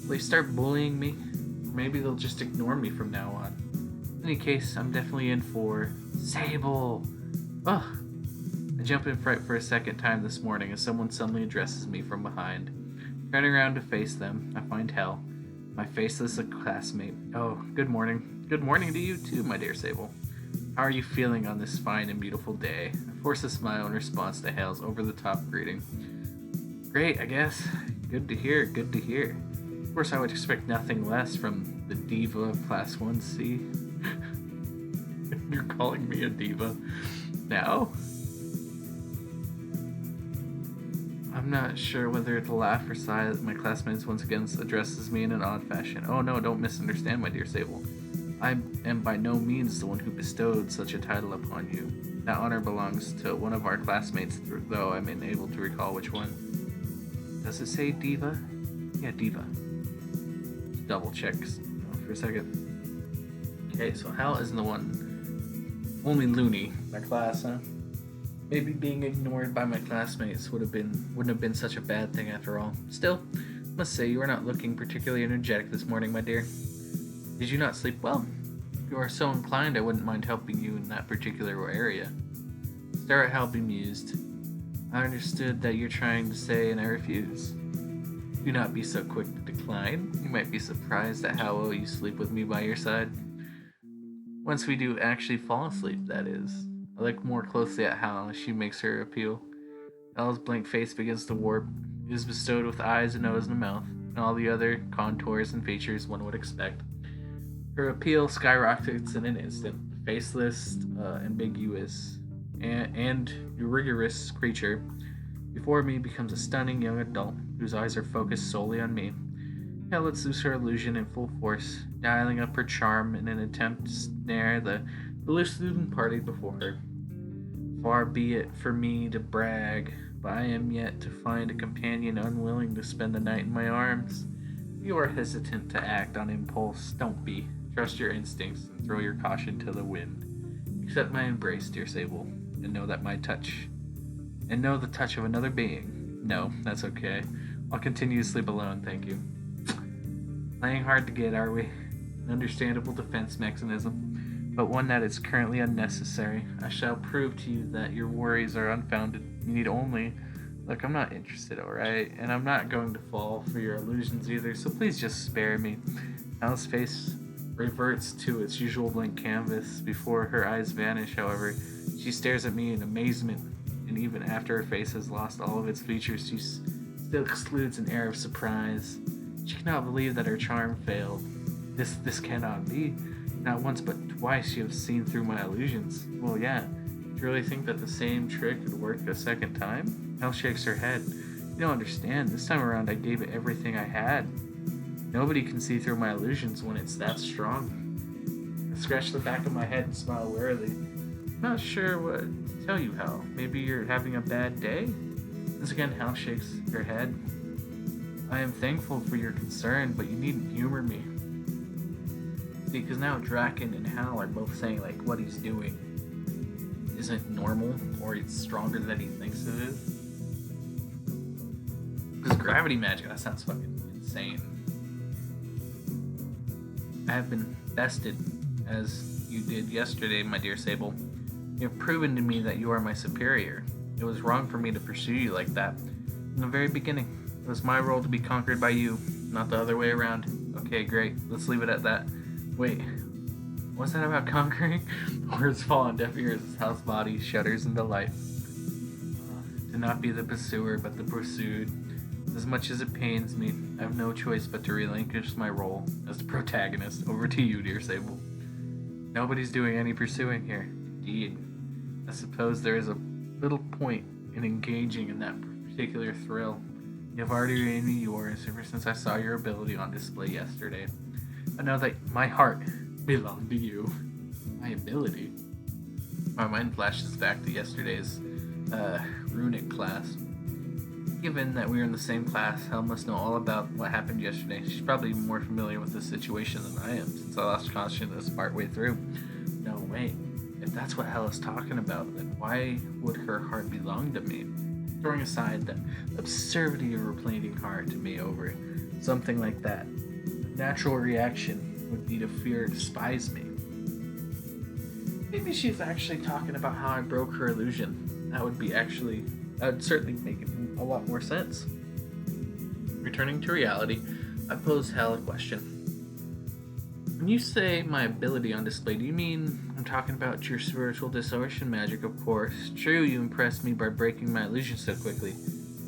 Will they start bullying me? Or maybe they'll just ignore me from now on. In any case, I'm definitely in for Sable. Ugh. I jump in fright for a second time this morning as someone suddenly addresses me from behind. Turning around to face them, I find Hel, my faceless classmate. Oh, good morning. Good morning to you too, my dear Sable. How are you feeling on this fine and beautiful day? I force a smile in response to Hel's over-the-top greeting. Great, I guess. Good to hear, good to hear. Of course, I would expect nothing less from the diva of Class 1C. You're calling me a diva now? I'm not sure whether to laugh or sigh that my classmates once again addresses me in an odd fashion. Oh no, don't misunderstand, my dear Sable. I am by no means the one who bestowed such a title upon you. That honor belongs to one of our classmates, though I'm unable to recall which one. Does it say diva? Yeah, diva. Double check for a second. Okay, so Hal isn't the one. Only loony. My class, huh? Maybe being ignored by my classmates wouldn't have been such a bad thing after all. Still, must say you are not looking particularly energetic this morning, my dear. Did you not sleep well? If you are so inclined, I wouldn't mind helping you in that particular area. Stare at Hal bemused. I understood that you're trying to say, and I refuse. Do not be so quick to decline. You might be surprised at how well you sleep with me by your side. Once we do actually fall asleep, that is. I look more closely at Hal as she makes her appeal. Hal's blank face begins to warp. It is bestowed with eyes, a nose, and a mouth, and all the other contours and features one would expect. Her appeal skyrockets in an instant. The faceless, ambiguous, and rigorous creature before me becomes a stunning young adult whose eyes are focused solely on me. Hal lets loose her illusion in full force, dialing up her charm in an attempt to snare the student party before her. Far be it for me to brag, but I am yet to find a companion unwilling to spend the night in my arms. You are hesitant to act on impulse. Don't be. Trust your instincts and throw your caution to the wind. Accept my embrace, dear Sable, and know that the touch of another being. No, that's okay. I'll continue to sleep alone, thank you. Playing hard to get, are we? An understandable defense mechanism, but one that is currently unnecessary. I shall prove to you that your worries are unfounded. You need only... Look, I'm not interested, alright? And I'm not going to fall for your illusions either, so please just spare me. Hal's face reverts to its usual blank canvas. Before her eyes vanish, however, she stares at me in amazement, and even after her face has lost all of its features, she still exudes an air of surprise. She cannot believe that her charm failed. This cannot be. Not once but twice you have seen through my illusions. Well, yeah. Do you really think that the same trick could work a second time? Hal shakes her head. You don't understand. This time around I gave it everything I had. Nobody can see through my illusions when it's that strong. I scratch the back of my head and smile wearily. Not sure what to tell you, Hal. Maybe you're having a bad day? Once again, Hal shakes her head. I am thankful for your concern, but you needn't humor me. See, because now Draken and Hal are both saying, like, what he's doing isn't normal, or it's stronger than he thinks it is. Because gravity magic, that sounds fucking insane. I have been bested, as you did yesterday, my dear Sable. You have proven to me that you are my superior. It was wrong for me to pursue you like that. In the very beginning, it was my role to be conquered by you, not the other way around. Okay, great. Let's leave it at that. Wait, what's that about conquering? Words fall on deaf ears as Hal's body shudders into life. To not be the pursuer, but the pursued. As much as it pains me, I have no choice but to relinquish my role as the protagonist. Over to you, dear Sable. Nobody's doing any pursuing here. Indeed. I suppose there is a little point in engaging in that particular thrill. You have already made me yours ever since I saw your ability on display yesterday. I know that my heart belonged to you. My ability? My mind flashes back to yesterday's runic class. Given that we were in the same class, Hal must know all about what happened yesterday. She's probably more familiar with the situation than I am, since I lost consciousness partway through. No, wait. If that's what Hal is talking about, then why would her heart belong to me? Throwing aside the absurdity of her pleading heart to me over something like that, the natural reaction would be to fear or despise me. Maybe she's actually talking about how I broke her illusion. That would certainly make it a lot more sense. Returning to reality, I posed Hal a question. When you say my ability on display, do you mean I'm talking about your spiritual distortion magic, of course? True, you impressed me by breaking my illusion so quickly.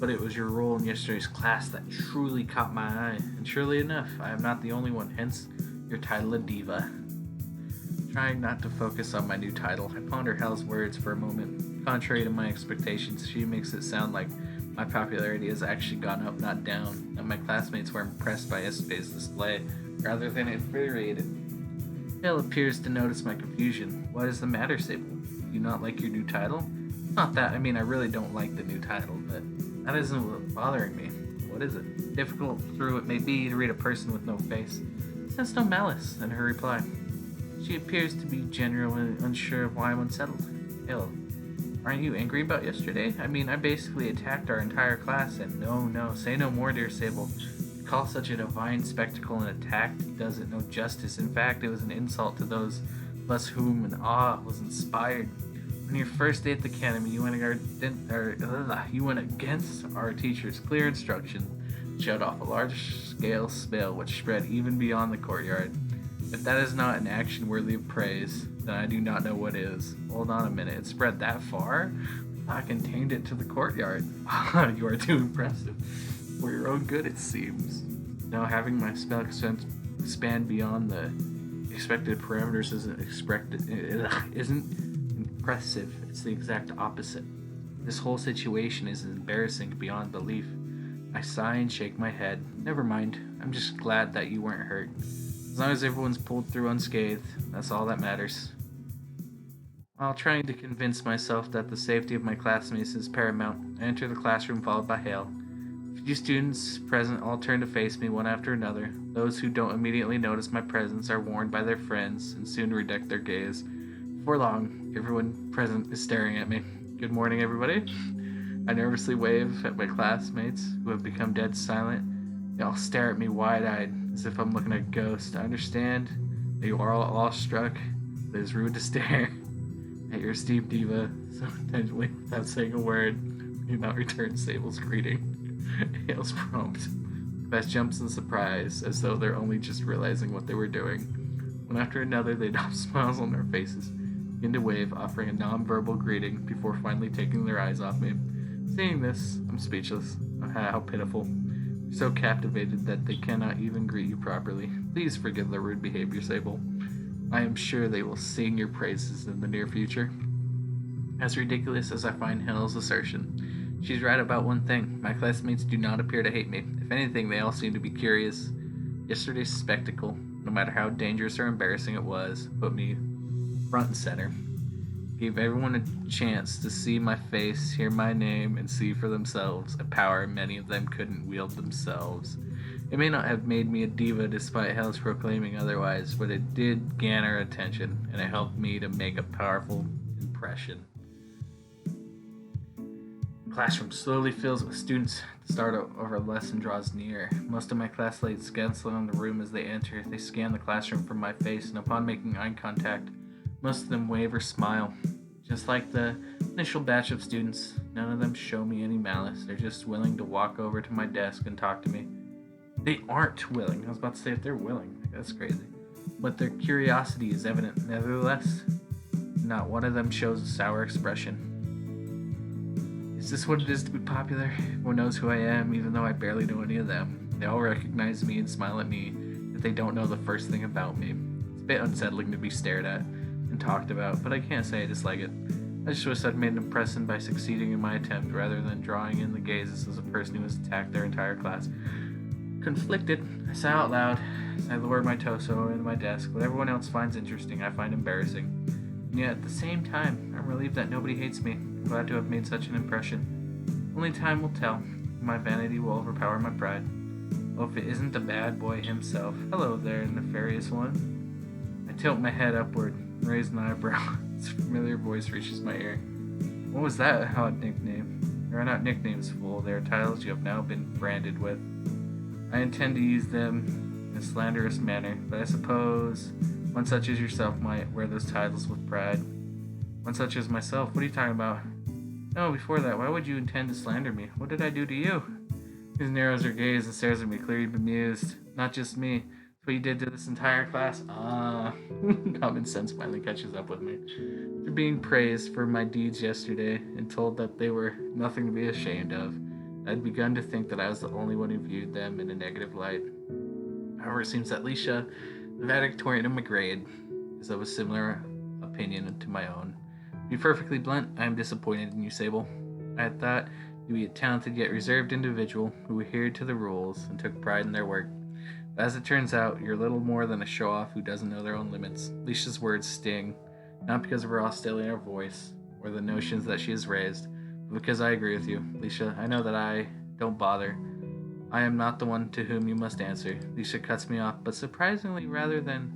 but it was your role in yesterday's class that truly caught my eye. And surely enough, I am not the only one, hence your title of diva. Trying not to focus on my new title, I ponder Hal's words for a moment. Contrary to my expectations, she makes it sound like my popularity has actually gone up, not down, and my classmates were impressed by yesterday's display, rather than infuriated. Hale appears to notice my confusion. What is the matter, Sable? Do you not like your new title? Not that, I mean, I really don't like the new title, but that isn't what's bothering me. What is it? Difficult through it may be to read a person with no face. Sense no malice, in her reply. She appears to be genuinely unsure of why I'm unsettled. Hale, aren't you angry about yesterday? I mean, I basically attacked our entire class, and no, say no more, dear Sable. To call such a divine spectacle an attack does it no justice. In fact, it was an insult to those of us whom an awe was inspired. On your first day at the academy, you went against our teacher's clear instruction, showed off a large-scale spell which spread even beyond the courtyard. If that is not an action worthy of praise, then I do not know what is. Hold on a minute, it spread that far? I contained it to the courtyard. You are too impressive. For your own good, it seems. Now, having my spell expand beyond the expected parameters isn't impressive. It's the exact opposite. This whole situation is embarrassing beyond belief. I sigh and shake my head. Never mind. I'm just glad that you weren't hurt. As long as everyone's pulled through unscathed, that's all that matters. While trying to convince myself that the safety of my classmates is paramount, I enter the classroom followed by Hale. A few students present all turn to face me one after another. Those who don't immediately notice my presence are warned by their friends and soon redirect their gaze. Before long, everyone present is staring at me. Good morning, everybody. I nervously wave at my classmates, who have become dead silent. They all stare at me wide-eyed, as if I'm looking at a ghost. I understand that you are all awestruck. It is rude to stare at your esteemed diva so intently without saying a word. Do not return Sable's greeting. Hale's prompt. Beth jumps in surprise, as though they're only just realizing what they were doing. One after another, they adopt smiles on their faces, begin to wave, offering a non-verbal greeting before finally taking their eyes off me. Seeing this, I'm speechless. How pitiful. They're so captivated that they cannot even greet you properly. Please forgive their rude behavior, Sable. I am sure they will sing your praises in the near future. As ridiculous as I find Hill's assertion, she's right about one thing. My classmates do not appear to hate me. If anything, they all seem to be curious. Yesterday's spectacle, no matter how dangerous or embarrassing it was, put me front and center. Gave everyone a chance to see my face, hear my name, and see for themselves a power many of them couldn't wield themselves. It may not have made me a diva despite Hell's proclaiming otherwise, but it did garner attention, and it helped me to make a powerful impression. The classroom slowly fills with students. The start of our lesson draws near. Most of my classmates glance around the room as they enter. They scan the classroom from my face, and upon making eye contact, most of them wave or smile. Just like the initial batch of students, none of them show me any malice. They're just willing to walk over to my desk and talk to me. They aren't willing. I was about to say if they're willing. That's crazy. But their curiosity is evident. Nevertheless, not one of them shows a sour expression. Is this what it is to be popular? Everyone knows who I am, even though I barely know any of them. They all recognize me and smile at me, yet they don't know the first thing about me. It's a bit unsettling to be stared at and talked about, but I can't say I dislike it. I just wish I'd made an impression by succeeding in my attempt rather than drawing in the gazes as a person who has attacked their entire class. Conflicted, I sigh out loud as I lower my torso into my desk. What everyone else finds interesting, I find embarrassing. And yet at the same time, I'm relieved that nobody hates me. I'm glad to have made such an impression. Only time will tell. My vanity will overpower my pride. Oh, if it isn't the bad boy himself. Hello there, nefarious one. I tilt my head upward and raise an eyebrow. Its familiar voice reaches my ear. What was that odd nickname? There are not nicknames, fool. They are titles you have now been branded with. I intend to use them in a slanderous manner, but I suppose one such as yourself might wear those titles with pride. One such as myself? What are you talking about? No, before that, why would you intend to slander me? What did I do to you? He narrows her gaze and stares at me, clearly bemused. Not just me. It's what you did to this entire class. Common sense finally catches up with me. After being praised for my deeds yesterday and told that they were nothing to be ashamed of, I'd begun to think that I was the only one who viewed them in a negative light. However, it seems that Leisha, the valedictorian of my grade, is of a similar opinion to my own. To be perfectly blunt, I am disappointed in you, Sable. I had thought you'd be a talented yet reserved individual who adhered to the rules and took pride in their work. But as it turns out, you're little more than a show-off who doesn't know their own limits. Leisha's words sting, not because of her hostility in her voice or the notions that she has raised, but because I agree with you. Leisha, I know that I don't bother. I am not the one to whom you must answer. Leisha cuts me off, but surprisingly, rather than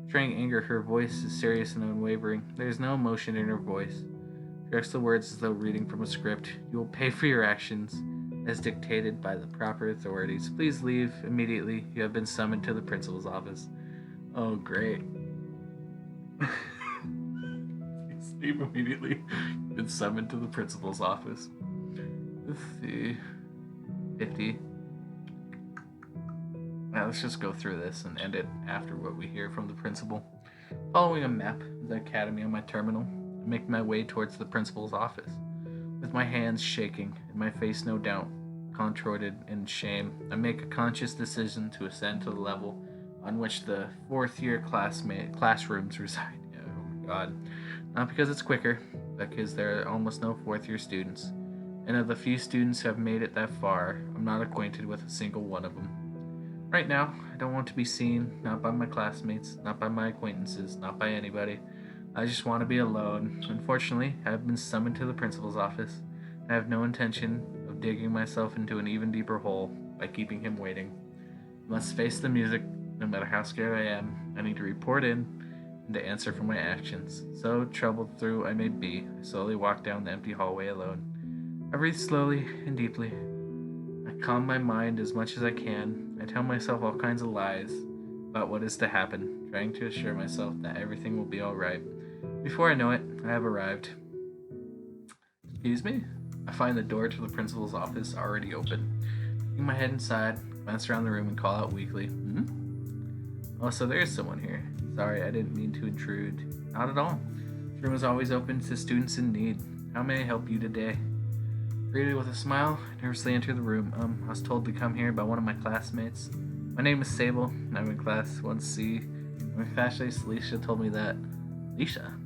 betraying anger, her voice is serious and unwavering. There is no emotion in her voice. She utters the words as though reading from a script. You will pay for your actions, as dictated by the proper authorities. Please leave immediately. You have been summoned to the principal's office. Oh, great. Please leave immediately. You've been summoned to the principal's office. Let's see. 50. Now let's just go through this and end it after what we hear from the principal. Following a map of the academy on my terminal, I make my way towards the principal's office. With my hands shaking and my face no doubt contorted in shame, I make a conscious decision to ascend to the level on which the fourth-year classrooms reside. Oh my god. Not because it's quicker, but because there are almost no fourth-year students. And of the few students who have made it that far, I'm not acquainted with a single one of them. Right now, I don't want to be seen, not by my classmates, not by my acquaintances, not by anybody. I just want to be alone. Unfortunately, I have been summoned to the principal's office. I have no intention of digging myself into an even deeper hole by keeping him waiting. I must face the music, no matter how scared I am. I need to report in and to answer for my actions. So troubled through I may be, I slowly walk down the empty hallway alone. I breathe slowly and deeply. I calm my mind as much as I can. I tell myself all kinds of lies about what is to happen, trying to assure myself that everything will be alright. Before I know it, I have arrived. Excuse me? I find the door to the principal's office already open. Putting my head inside, glance around the room and call out weakly, Oh, so there is someone here. Sorry, I didn't mean to intrude. Not at all. This room is always open to students in need. How may I help you today? Greeted with a smile, I nervously enter the room. I was told to come here by one of my classmates. My name is Sable, and I'm in class 1C. My fashionista Leisha told me that. Leisha?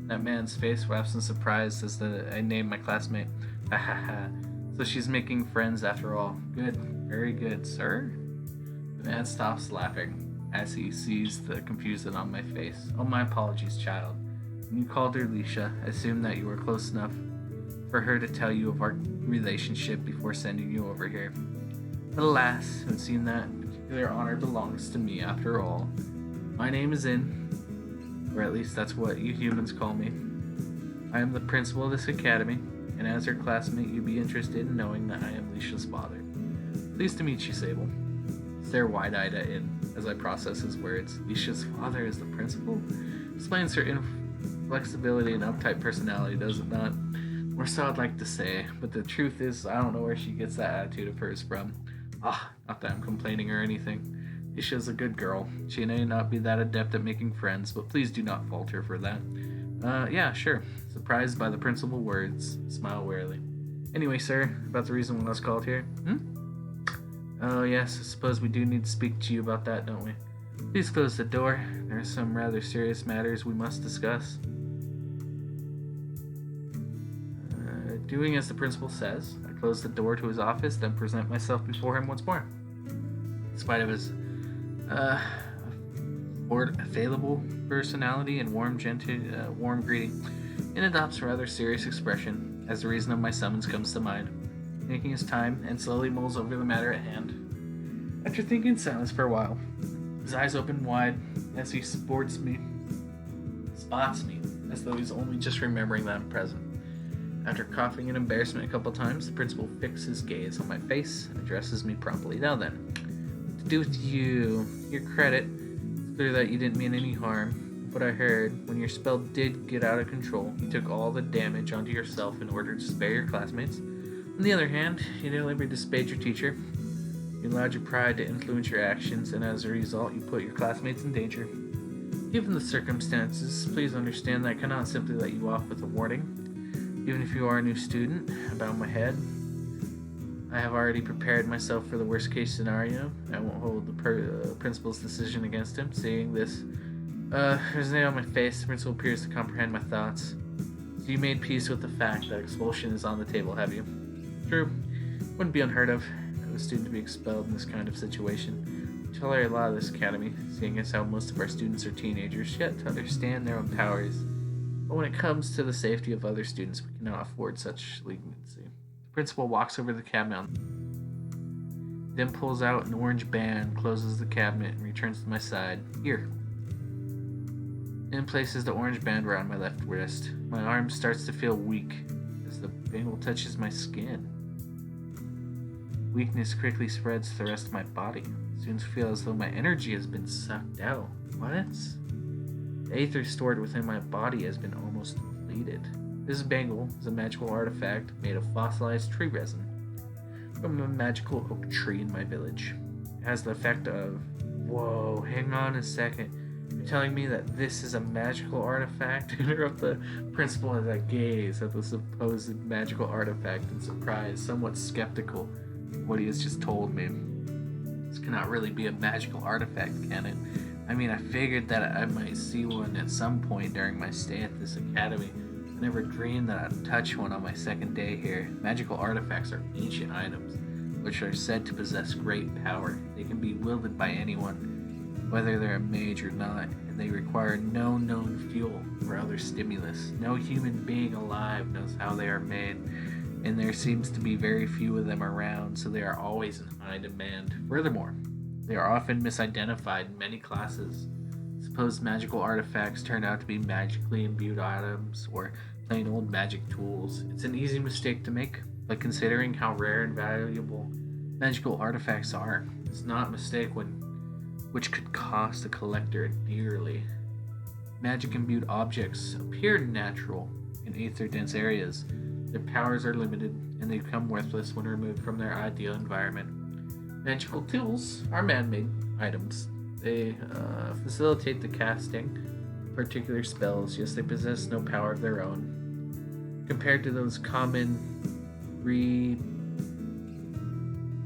That man's face wraps in surprise as I name my classmate. Ha ha ha. So she's making friends after all. Good. Very good, sir. The man stops laughing as he sees the confusion on my face. Oh, my apologies, child. When you called her Leisha, I assumed that you were close enough for her to tell you of our relationship before sending you over here. But alas, it would seem that particular honor belongs to me after all. My name is In, or at least that's what you humans call me. I am the principal of this academy, and as her classmate, you'd be interested in knowing that I am Leisha's father. Pleased to meet you, Sable. Stare wide-eyed at In as I process his words. Leisha's father is the principal? Explains her inflexibility and uptight personality, does it not? Or so I'd like to say, but the truth is, I don't know where she gets that attitude of hers from. Not that I'm complaining or anything. Isha's a good girl. She may not be that adept at making friends, but please do not fault her for that. Yeah, sure. Surprised by the principal words, smile wearily. Anyway, sir, about the reason when I was called here. Oh, yes, I suppose we do need to speak to you about that, don't we? Please close the door. There are some rather serious matters we must discuss. Doing as the principal says, I close the door to his office, then present myself before him once more. In spite of his available personality and warm greeting, it adopts a rather serious expression as the reason of my summons comes to mind. Taking his time and slowly mulls over the matter at hand. After thinking in silence for a while, his eyes open wide as he spots me, as though he's only just remembering that I'm present. After coughing in embarrassment a couple times, the principal fixes his gaze on my face and addresses me promptly. Now then, what to do with you? Your credit. It's clear that you didn't mean any harm. What I heard, when your spell did get out of control, you took all the damage onto yourself in order to spare your classmates. On the other hand, you deliberately disobeyed your teacher. You allowed your pride to influence your actions, and as a result, you put your classmates in danger. Given the circumstances, please understand that I cannot simply let you off with a warning. Even if you are a new student, I bow my head. I have already prepared myself for the worst case scenario. I won't hold the principal's decision against him. Seeing this, there's a nail on my face. The principal appears to comprehend my thoughts. So you made peace with the fact that expulsion is on the table, have you? True. Wouldn't be unheard of a student to be expelled in this kind of situation. We tolerate a lot of this academy, seeing as how most of our students are teenagers, yet to understand their own powers. But when it comes to the safety of other students, we cannot afford such leniency. The principal walks over to the cabinet, then pulls out an orange band, closes the cabinet, and returns to my side. Here. And places the orange band around my left wrist. My arm starts to feel weak as the bangle touches my skin. Weakness quickly spreads to the rest of my body. I soon feel as though my energy has been sucked out. What? The aether stored within my body has been almost depleted. This bangle is a magical artifact made of fossilized tree resin from a magical oak tree in my village. It has the effect of... Whoa, hang on a second. You're telling me that this is a magical artifact? Interrupt the principal as I gaze at the supposed magical artifact in surprise, somewhat skeptical of what he has just told me. This cannot really be a magical artifact, can it? I mean, I figured that I might see one at some point during my stay at this academy. I never dreamed that I'd touch one on my second day here. Magical artifacts are ancient items, which are said to possess great power. They can be wielded by anyone, whether they're a mage or not, and they require no known fuel or other stimulus. No human being alive knows how they are made, and there seems to be very few of them around, so they are always in high demand. Furthermore, they are often misidentified in many classes. Supposed magical artifacts turn out to be magically imbued items or plain old magic tools. It's an easy mistake to make, but considering how rare and valuable magical artifacts are, it's not a mistake which could cost a collector dearly. Magic imbued objects appear natural in aether dense areas. Their powers are limited and they become worthless when removed from their ideal environment. Magical tools are man-made items. They facilitate the casting of particular spells, yes, they possess no power of their own. Compared to those common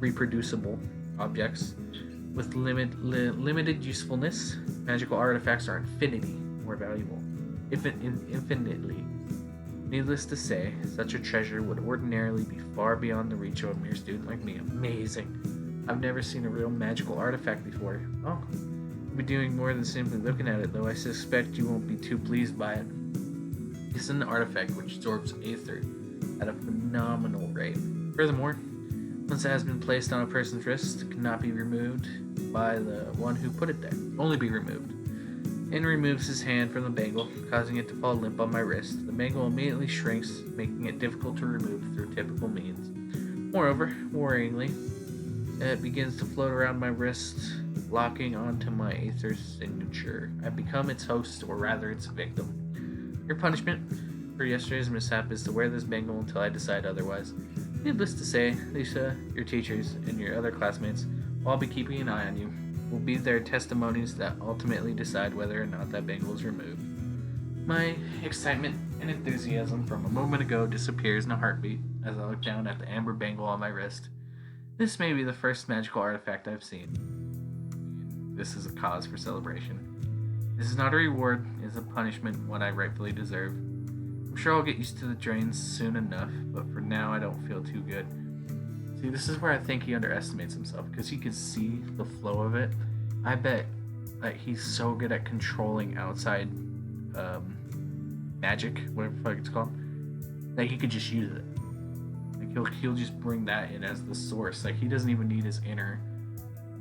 reproducible objects with limited usefulness, magical artifacts are infinity more valuable. Infinitely. Needless to say, such a treasure would ordinarily be far beyond the reach of a mere student like me. Amazing. I've never seen a real magical artifact before. Oh, you'll be doing more than simply looking at it, though I suspect you won't be too pleased by it. It's an artifact which absorbs aether at a phenomenal rate. Furthermore, once it has been placed on a person's wrist, it cannot be removed by the one who put it there. Only be removed. And removes his hand from the bangle, causing it to fall limp on my wrist. The bangle immediately shrinks, making it difficult to remove through typical means. Moreover, worryingly, it begins to float around my wrist, locking onto my aether signature. I've become its host, or rather its victim. Your punishment for yesterday's mishap is to wear this bangle until I decide otherwise. Needless to say, Lisa, your teachers, and your other classmates will all be keeping an eye on you. Will be their testimonies that ultimately decide whether or not that bangle is removed. My excitement and enthusiasm from a moment ago disappears in a heartbeat as I look down at the amber bangle on my wrist. This may be the first magical artifact I've seen. This is a cause for celebration. This is not a reward, it is a punishment, what I rightfully deserve. I'm sure I'll get used to the drains soon enough, but for now I don't feel too good. See, this is where I think he underestimates himself, because he can see the flow of it. I bet that he's so good at controlling outside magic, whatever the fuck it's called, that he could just use it. Like he'll just bring that in as the source. Like he doesn't even need his inner,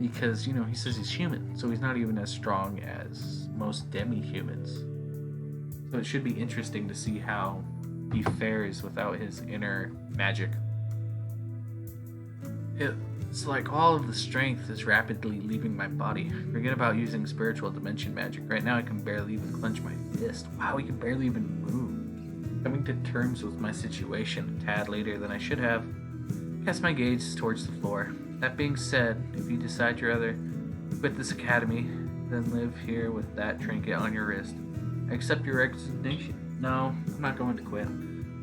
because he says he's human, so he's not even as strong as most demi-humans. So it should be interesting to see how he fares without his inner magic. It's like all of the strength is rapidly leaving my body. Forget about using spiritual dimension magic. Right now I can barely even clench my fist. Wow, he can barely even move. Coming to terms with my situation a tad later than I should have, cast my gaze towards the floor. That being said, if you decide you'd rather quit this academy than live here with that trinket on your wrist, I accept your resignation. No, I'm not going to quit.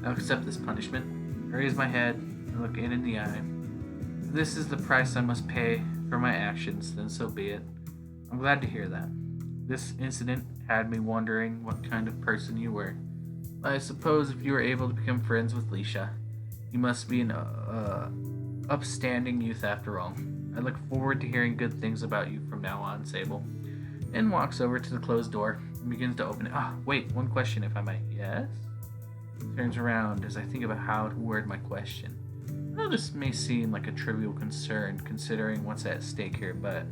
I'll accept this punishment. I raise my head and look in the eye. If this is the price I must pay for my actions, then so be it. I'm glad to hear that. This incident had me wondering what kind of person you were. I suppose if you were able to become friends with Leisha, you must be an upstanding youth after all. I look forward to hearing good things about you from now on, Sable. And walks over to the closed door and begins to open it. Wait, one question if I might. Yes? Turns around as I think about how to word my question. I know this may seem like a trivial concern considering what's at stake here, but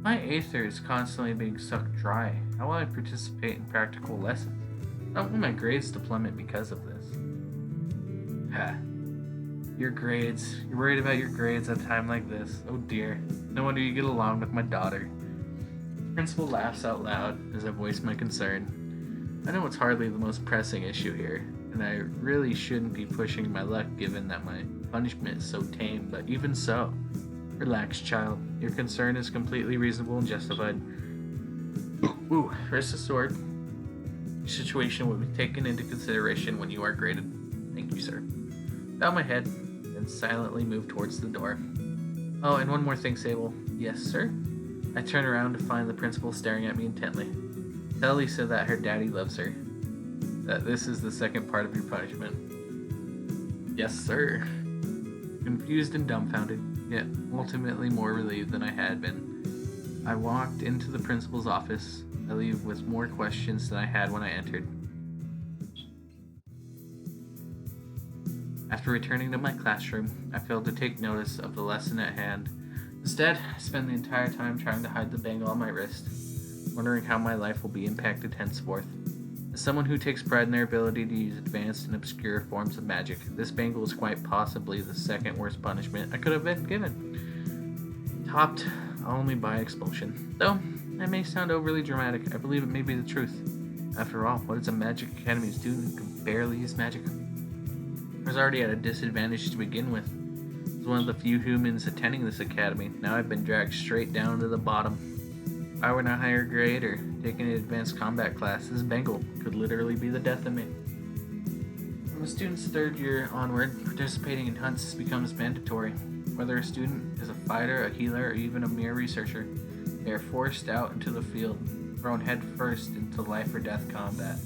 my aether is constantly being sucked dry. How will I participate in practical lessons? How will my grades to plummet because of this? Your grades. You're worried about your grades at a time like this. Oh dear. No wonder you get along with my daughter. The principal laughs out loud as I voice my concern. I know it's hardly the most pressing issue here, and I really shouldn't be pushing my luck given that my punishment is so tame, but even so. Relax, child. Your concern is completely reasonable and justified. Ooh, where's the sword? Your situation will be taken into consideration when you are graded. Thank you, sir. Bow my head and silently move towards the door. Oh, and one more thing, Sable. Yes, sir? I turn around to find the principal staring at me intently. Tell Lisa that her daddy loves her. That this is the second part of your punishment. Yes, sir. Confused and dumbfounded, yet ultimately more relieved than I had been, I walked into the principal's office. I leave with more questions than I had when I entered. After returning to my classroom, I failed to take notice of the lesson at hand. Instead, I spent the entire time trying to hide the bangle on my wrist, wondering how my life will be impacted henceforth. As someone who takes pride in their ability to use advanced and obscure forms of magic, this bangle is quite possibly the second worst punishment I could have been given, topped only by expulsion. Though that may sound overly dramatic, I believe it may be the truth. After all, what is a Magic Academy student who can barely use magic? I was already at a disadvantage to begin with. As one of the few humans attending this academy, now I've been dragged straight down to the bottom. If I were in a higher grade or taking an advanced combat class, this bangle could literally be the death of me. From a student's third year onward, participating in hunts becomes mandatory. Whether a student is a fighter, a healer, or even a mere researcher, they are forced out into the field, thrown headfirst into life or death combat.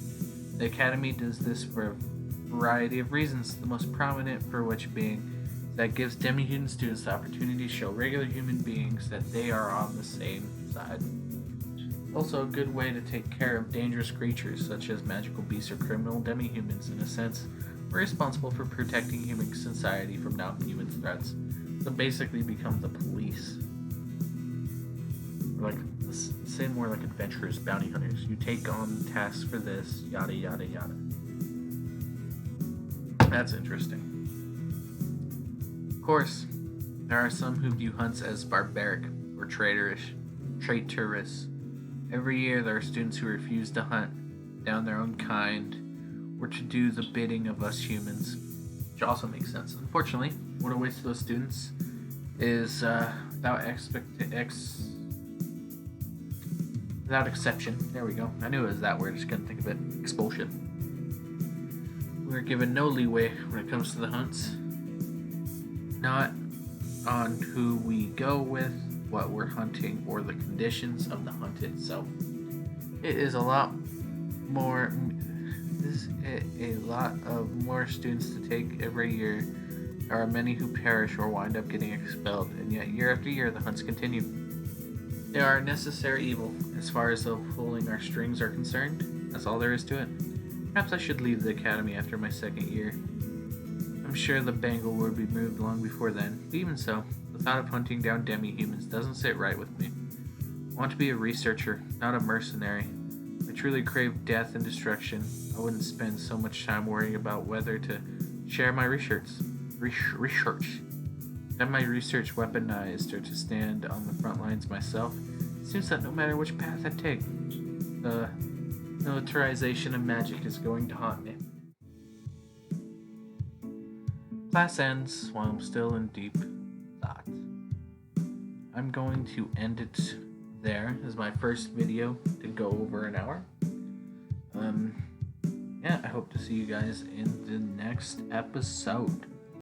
The academy does this for a variety of reasons, the most prominent for which being that gives demi-human students the opportunity to show regular human beings that they are on the same side. Also a good way to take care of dangerous creatures such as magical beasts or criminal demi-humans. In a sense, we're responsible for protecting human society from non-human threats. So basically become the police. Like, say more like adventurers, bounty hunters. You take on tasks for this, yada yada yada. That's interesting. Of course, there are some who view hunts as barbaric or traitorous. Every year there are students who refuse to hunt down their own kind or to do the bidding of us humans, which also makes sense. Unfortunately, what awaits those students is without exception. There we go. I knew it was that word, just couldn't think of it. Expulsion. We're given no leeway when it comes to the hunts. Not on who we go with, what we're hunting, or the conditions of the hunt itself. It is a lot of more students to take every year. There are many who perish or wind up getting expelled, and yet year after year the hunts continue. They are a necessary evil as far as the pulling our strings are concerned. That's all there is to it. Perhaps I should leave the academy after my second year. I'm sure the bangle will be moved long before then, but even so, the thought of hunting down demi-humans doesn't sit right with me. I want to be a researcher, not a mercenary. I truly crave death and destruction. I wouldn't spend so much time worrying about whether to share my research. Have my research weaponized or to stand on the front lines myself. It seems that no matter which path I take, the militarization of magic is going to haunt me. Class ends while I'm still in deep thought. I'm going to end it there as my first video to go over an hour. I hope to see you guys in the next episode.